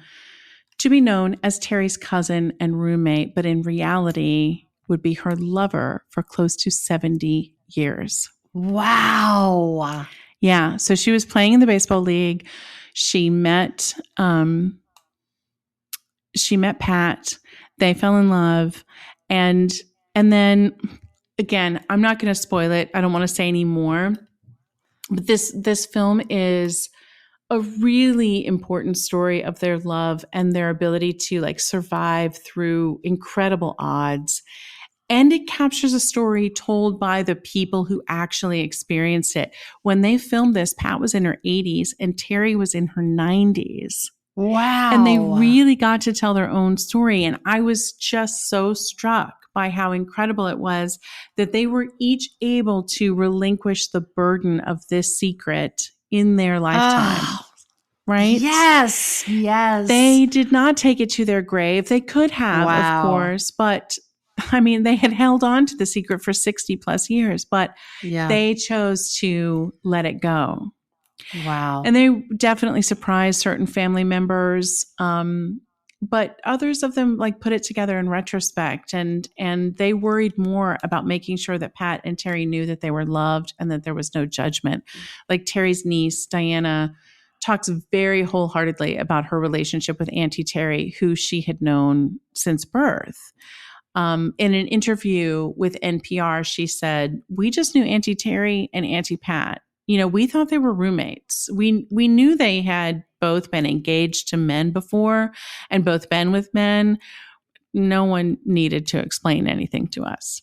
to be known as Terry's cousin and roommate, but in reality would be her lover for close to 70 years. Wow. Yeah. So she was playing in the baseball league. She met Pat. They fell in love. And then again, I'm not going to spoil it. I don't want to say any more. But this film is a really important story of their love and their ability to survive through incredible odds. And it captures a story told by the people who actually experienced it. When they filmed this, Pat was in her 80s and Terry was in her 90s. Wow. And they really got to tell their own story. And I was just so struck by how incredible it was that they were each able to relinquish the burden of this secret in their lifetime. Right? Yes. Yes. They did not take it to their grave. They could have, Wow. of course, but I mean, they had held on to the secret for 60 plus years, but they chose to let it go. Wow. And they definitely surprised certain family members. But others of them like put it together in retrospect, and they worried more about making sure that Pat and Terry knew that they were loved and that there was no judgment. Like Terry's niece, Diana, talks very wholeheartedly about her relationship with Auntie Terry, who she had known since birth. In an interview with NPR, she said, "We just knew Auntie Terry and Auntie Pat. You know, we thought they were roommates. We knew they had both been engaged to men before and both been with men. No one needed to explain anything to us."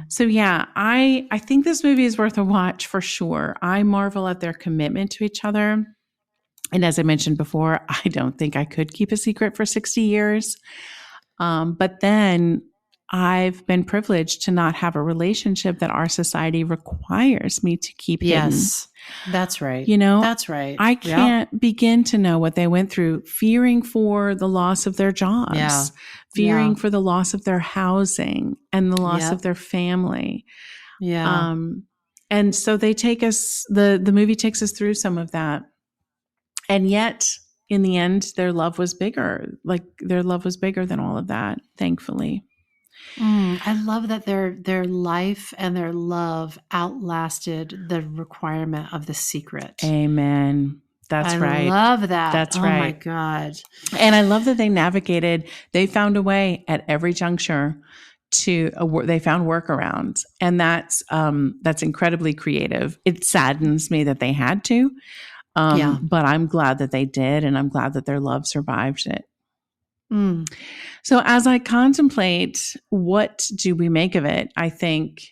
So yeah, I think this movie is worth a watch for sure. I marvel at their commitment to each other. And as I mentioned before, I don't think I could keep a secret for 60 years. But then I've been privileged to not have a relationship that our society requires me to keep hidden. Yes, that's right. You know, that's right. I can't begin to know what they went through, fearing for the loss of their jobs, fearing for the loss of their housing and the loss of their family. Yeah. And so they take us, the movie takes us through some of that. And yet, in the end, their love was bigger. Like their love was bigger than all of that, thankfully. I love that their life and their love outlasted the requirement of the secret. Amen. That's right. I love that. That's right. Oh my God. And I love that they found a way at every juncture they found workarounds. And that's incredibly creative. It saddens me that they had to. But I'm glad that they did, and I'm glad that their love survived it. So as I contemplate what do we make of it, I think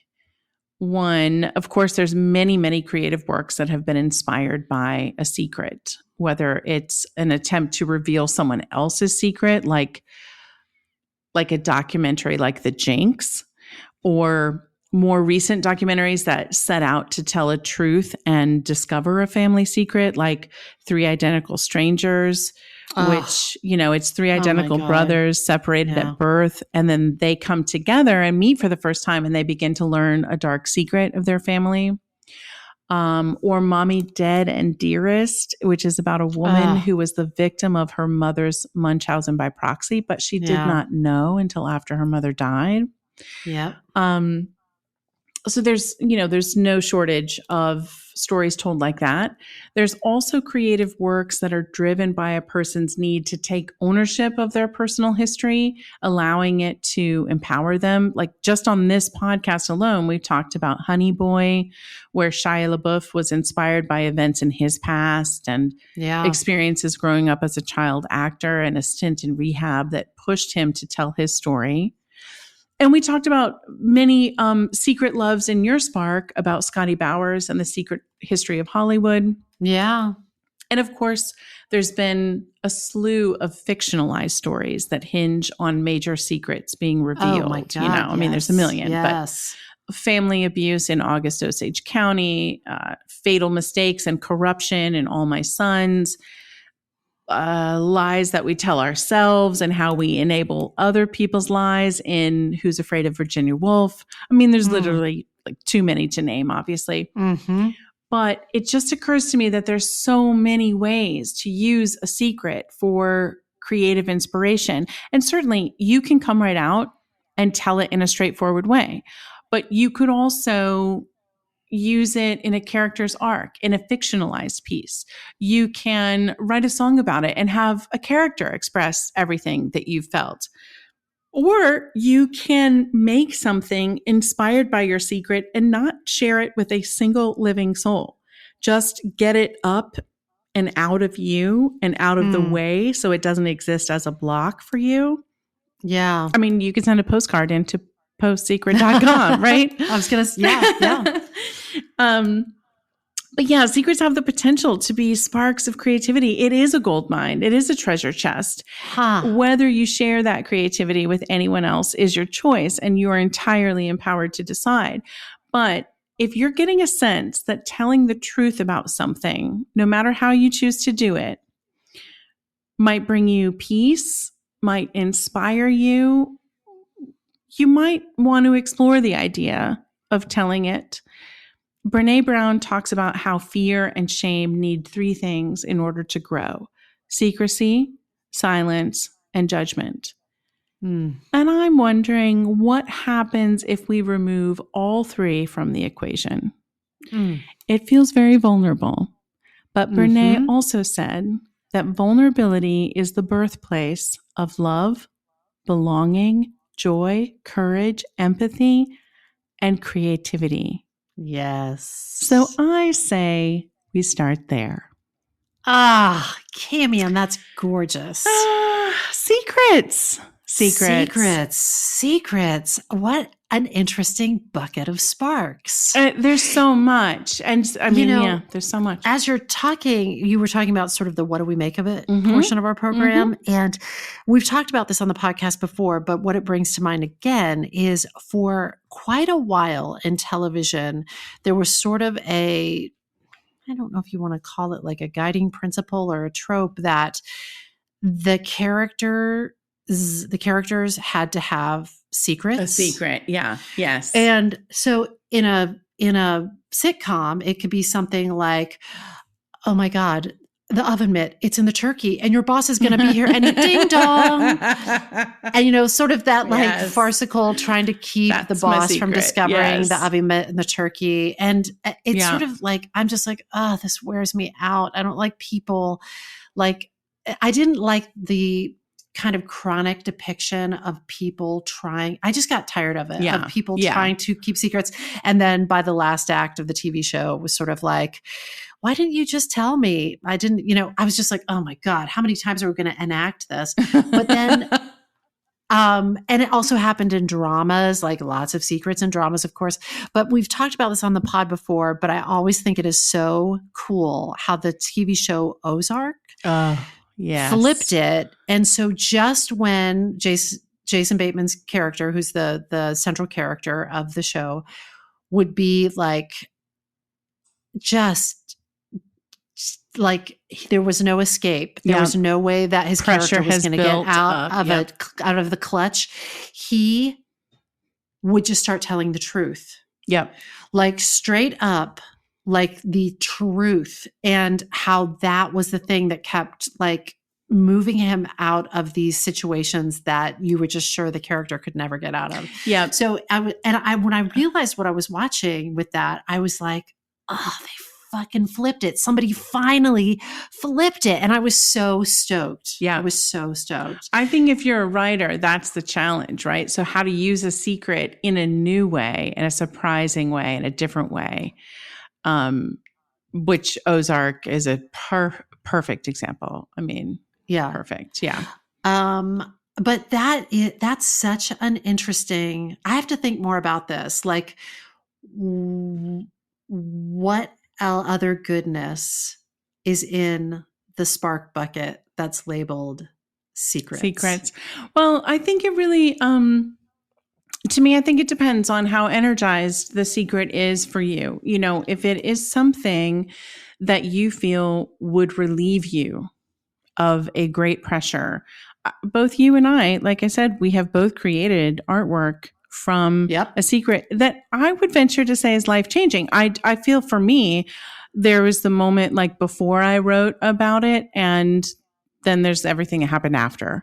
one, of course, there's many, many creative works that have been inspired by a secret, whether it's an attempt to reveal someone else's secret, like a documentary like The Jinx, or more recent documentaries that set out to tell a truth and discover a family secret, like Three Identical Strangers, which, it's three identical brothers separated at birth. And then they come together and meet for the first time and they begin to learn a dark secret of their family. Or Mommy Dead and Dearest, which is about a woman who was the victim of her mother's Munchausen by proxy, but she did not know until after her mother died. Yeah. So there's no shortage of stories told like that. There's also creative works that are driven by a person's need to take ownership of their personal history, allowing it to empower them. Like just on this podcast alone, we've talked about Honey Boy, where Shia LaBeouf was inspired by events in his past and experiences growing up as a child actor and a stint in rehab that pushed him to tell his story. And we talked about many secret loves in your Spark about Scotty Bowers and the secret history of Hollywood. Yeah. And of course, there's been a slew of fictionalized stories that hinge on major secrets being revealed. Oh my God, there's a million. But family abuse in August Osage County, fatal mistakes and corruption in All My Sons, lies that we tell ourselves and how we enable other people's lies in Who's Afraid of Virginia Woolf. I mean, there's literally like too many to name, obviously. But it just occurs to me that there's so many ways to use a secret for creative inspiration. And certainly you can come right out and tell it in a straightforward way. But you could also use it in a character's arc, in a fictionalized piece. You can write a song about it and have a character express everything that you've felt. Or you can make something inspired by your secret and not share it with a single living soul. Just get it up and out of you and out of the way so it doesn't exist as a block for you. Yeah. I mean, you can send a postcard in to postsecret.com, right? I was going to, yeah. But yeah, secrets have the potential to be sparks of creativity. It is a gold mine. It is a treasure chest. Whether you share that creativity with anyone else is your choice, and you are entirely empowered to decide. But if you're getting a sense that telling the truth about something, no matter how you choose to do it, might bring you peace, might inspire you, you might want to explore the idea of telling it. Brené Brown talks about how fear and shame need 3 things in order to grow: secrecy, silence, and judgment. And I'm wondering what happens if we remove all 3 from the equation. It feels very vulnerable. But Brené also said that vulnerability is the birthplace of love, belonging, joy, courage, empathy, and creativity. Yes. So I say we start there. Camion, that's gorgeous. Secrets. What an interesting bucket of sparks. There's so much. And I mean, there's so much. As you're talking, you were talking about sort of the what do we make of it portion of our program. And we've talked about this on the podcast before, but what it brings to mind again is for quite a while in television, there was sort of I don't know if you want to call it like a guiding principle or a trope that the characters had to have secrets. A secret, yeah, yes. And so in a sitcom, it could be something like, "Oh my God, the oven mitt, it's in the turkey, and your boss is going to be here, and ding dong," and sort of that like farcical trying to keep the boss from discovering the oven mitt and the turkey, and it's sort of like I'm just like, this wears me out. I don't like people like. I didn't like the kind of chronic depiction of people trying. I just got tired of it, of people trying to keep secrets. And then by the last act of the TV show, it was sort of like, why didn't you just tell me? I didn't, I was just like, oh my God, how many times are we going to enact this? But then, and it also happened in dramas, like lots of secrets in dramas, of course. But we've talked about this on the pod before, but I always think it is so cool how the TV show Ozark flipped it. And so just when Jason Bateman's character, who's the central character of the show, would be like, just like there was no escape. There was no way that his character was going to get out of the clutch. He would just start telling the truth. Yep. Like straight up, like the truth, and how that was the thing that kept like moving him out of these situations that you were just sure the character could never get out of. Yeah. So when I realized what I was watching with that, I was like, oh, they fucking flipped it. Somebody finally flipped it. And I was so stoked. Yeah. I was so stoked. I think if you're a writer, that's the challenge, right? So how to use a secret in a new way, in a surprising way, in a different way. Which Ozark is a perfect example. I mean, perfect. Yeah. But that's such an interesting, I have to think more about this. Like what other goodness is in the spark bucket that's labeled secrets? Well, I think it really, to me, I think it depends on how energized the secret is for you. If it is something that you feel would relieve you of a great pressure, both you and I, like I said, we have both created artwork from a secret that I would venture to say is life-changing. I feel for me, there was the moment like before I wrote about it, and then there's everything that happened after.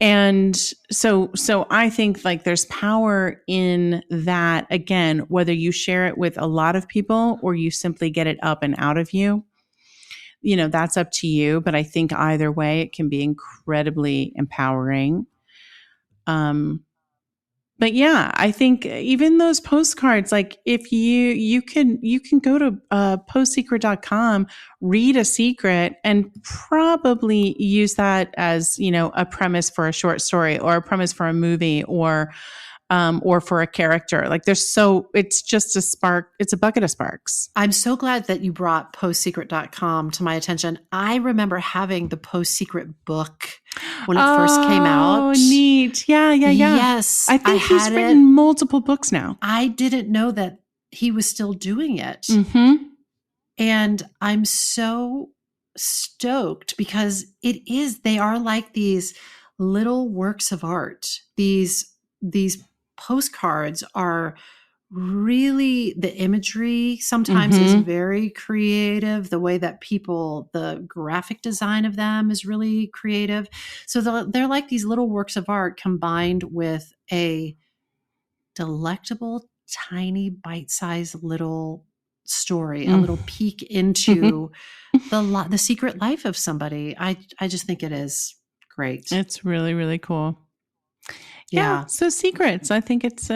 And so I think like there's power in that, again, whether you share it with a lot of people or you simply get it up and out of you, that's up to you. But I think either way, it can be incredibly empowering. But yeah, I think even those postcards, like if you can go to postsecret.com, read a secret, and probably use that as, a premise for a short story or a premise for a movie or or for a character. Like it's just a spark. It's a bucket of sparks. I'm so glad that you brought postsecret.com to my attention. I remember having the Post Secret book when it first came out. Oh, neat. Yeah. Yes. I think he's written multiple books now. I didn't know that he was still doing it. Mm-hmm. And I'm so stoked because they are like these little works of art. These postcards are really, the imagery sometimes is very creative. The way that the graphic design of them is really creative. So they're like these little works of art combined with a delectable, tiny, bite-sized little story, a little peek into the secret life of somebody. I just think it is great. It's really, really cool. Yeah. So secrets. I think it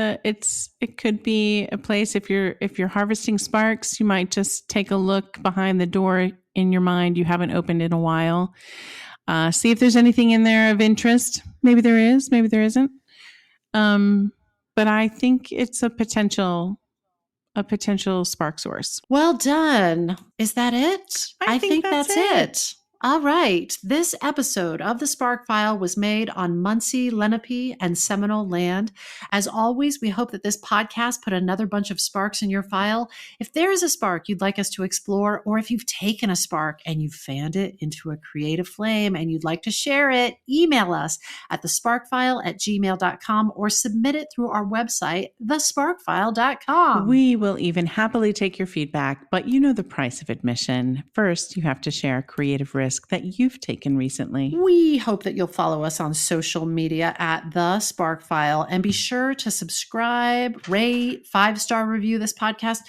could be a place if you're harvesting sparks, you might just take a look behind the door in your mind you haven't opened in a while. See if there's anything in there of interest. Maybe there is, maybe there isn't. But I think it's a potential spark source. Well done. Is that it? I think that's it. All right. This episode of The Spark File was made on Muncie, Lenape, and Seminole land. As always, we hope that this podcast put another bunch of sparks in your file. If there is a spark you'd like us to explore, or if you've taken a spark and you've fanned it into a creative flame and you'd like to share it, email us at thesparkfile@gmail.com or submit it through our website, thesparkfile.com. We will even happily take your feedback, but you know the price of admission. First, you have to share a creative risk that you've taken recently. We hope that you'll follow us on social media at The Spark File and be sure to subscribe, rate, 5-star review this podcast.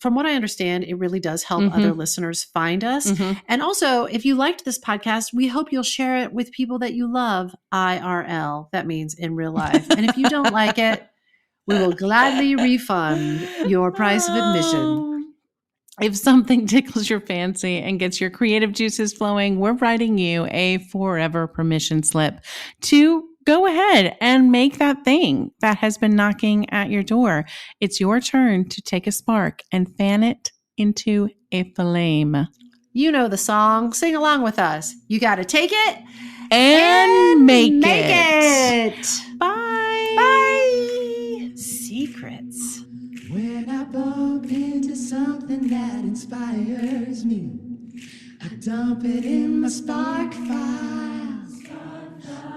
From what I understand, it really does help other listeners find us. And also, if you liked this podcast, we hope you'll share it with people that you love, IRL. That means in real life. And if you don't like it, we will gladly refund your price of admission. If something tickles your fancy and gets your creative juices flowing, we're writing you a forever permission slip to go ahead and make that thing that has been knocking at your door. It's your turn to take a spark and fan it into a flame. You know the song. Sing along with us. You got to take it and make it. Bye. Bye. Secrets. When I bump into something that inspires me, I dump it in my spark file.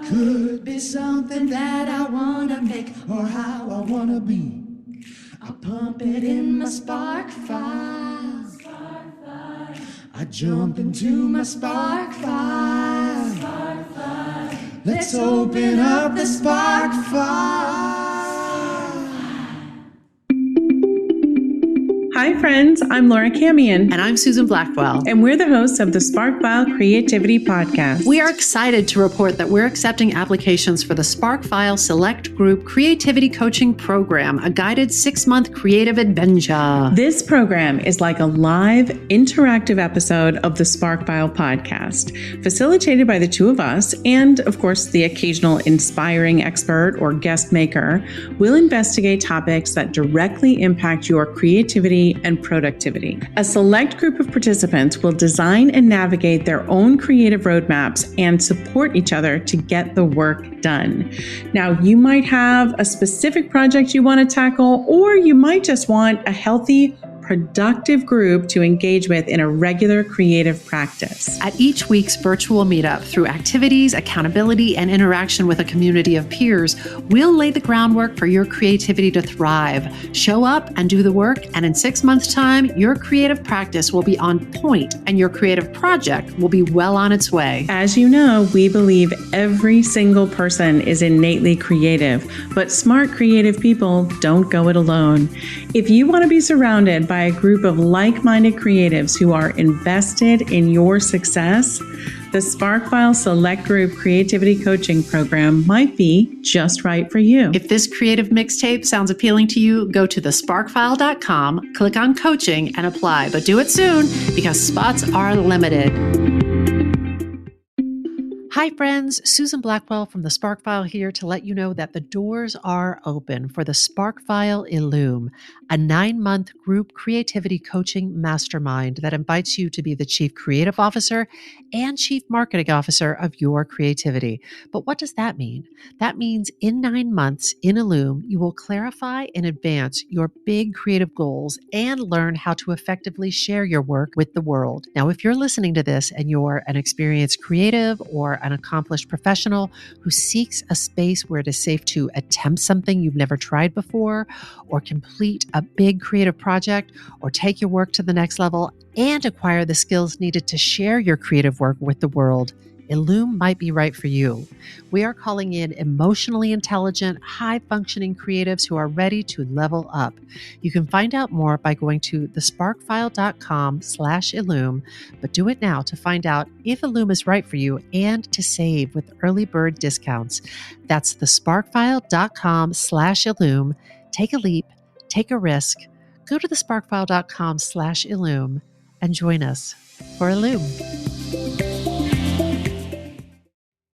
Could be something that I want to make or how I want to be. I pump it in my spark file. I jump into my spark file. Let's open up the spark file. Hi, friends. I'm Laura Camion. And I'm Susan Blackwell. And we're the hosts of the Spark File Creativity Podcast. We are excited to report that we're accepting applications for the Spark File Select Group Creativity Coaching Program, a guided 6-month creative adventure. This program is like a live, interactive episode of the Spark File Podcast, facilitated by the two of us and, of course, the occasional inspiring expert or guest maker. We'll investigate topics that directly impact your creativity and productivity. A select group of participants will design and navigate their own creative roadmaps and support each other to get the work done. Now, you might have a specific project you want to tackle, or you might just want a healthy, productive group to engage with in a regular creative practice. At each week's virtual meetup, through activities, accountability, and interaction with a community of peers, we'll lay the groundwork for your creativity to thrive. Show up and do the work, and in 6 months' time, your creative practice will be on point and your creative project will be well on its way. As you know, we believe every single person is innately creative, but smart creative people don't go it alone. If you want to be surrounded by a group of like-minded creatives who are invested in your success, the SparkFile Select Group Creativity Coaching Program might be just right for you. If this creative mixtape sounds appealing to you, go to thesparkfile.com, click on coaching, and apply. But do it soon because spots are limited. Hi, friends. Susan Blackwell from the Spark File here to let you know that the doors are open for the Spark File Illume, a 9-month group creativity coaching mastermind that invites you to be the Chief Creative Officer and Chief Marketing Officer of your creativity. But what does that mean? That means in 9 months in Illume, you will clarify and advance your big creative goals and learn how to effectively share your work with the world. Now, if you're listening to this and you're an experienced creative or an accomplished professional who seeks a space where it is safe to attempt something you've never tried before, or complete a big creative project, or take your work to the next level and acquire the skills needed to share your creative work with the world, Illume might be right for you. We are calling in emotionally intelligent, high-functioning creatives who are ready to level up. You can find out more by going to thesparkfile.com/Illume, but do it now to find out if Illume is right for you and to save with early bird discounts. That's thesparkfile.com/Illume. Take a leap, take a risk. Go to thesparkfile.com/Illume and join us for Illume.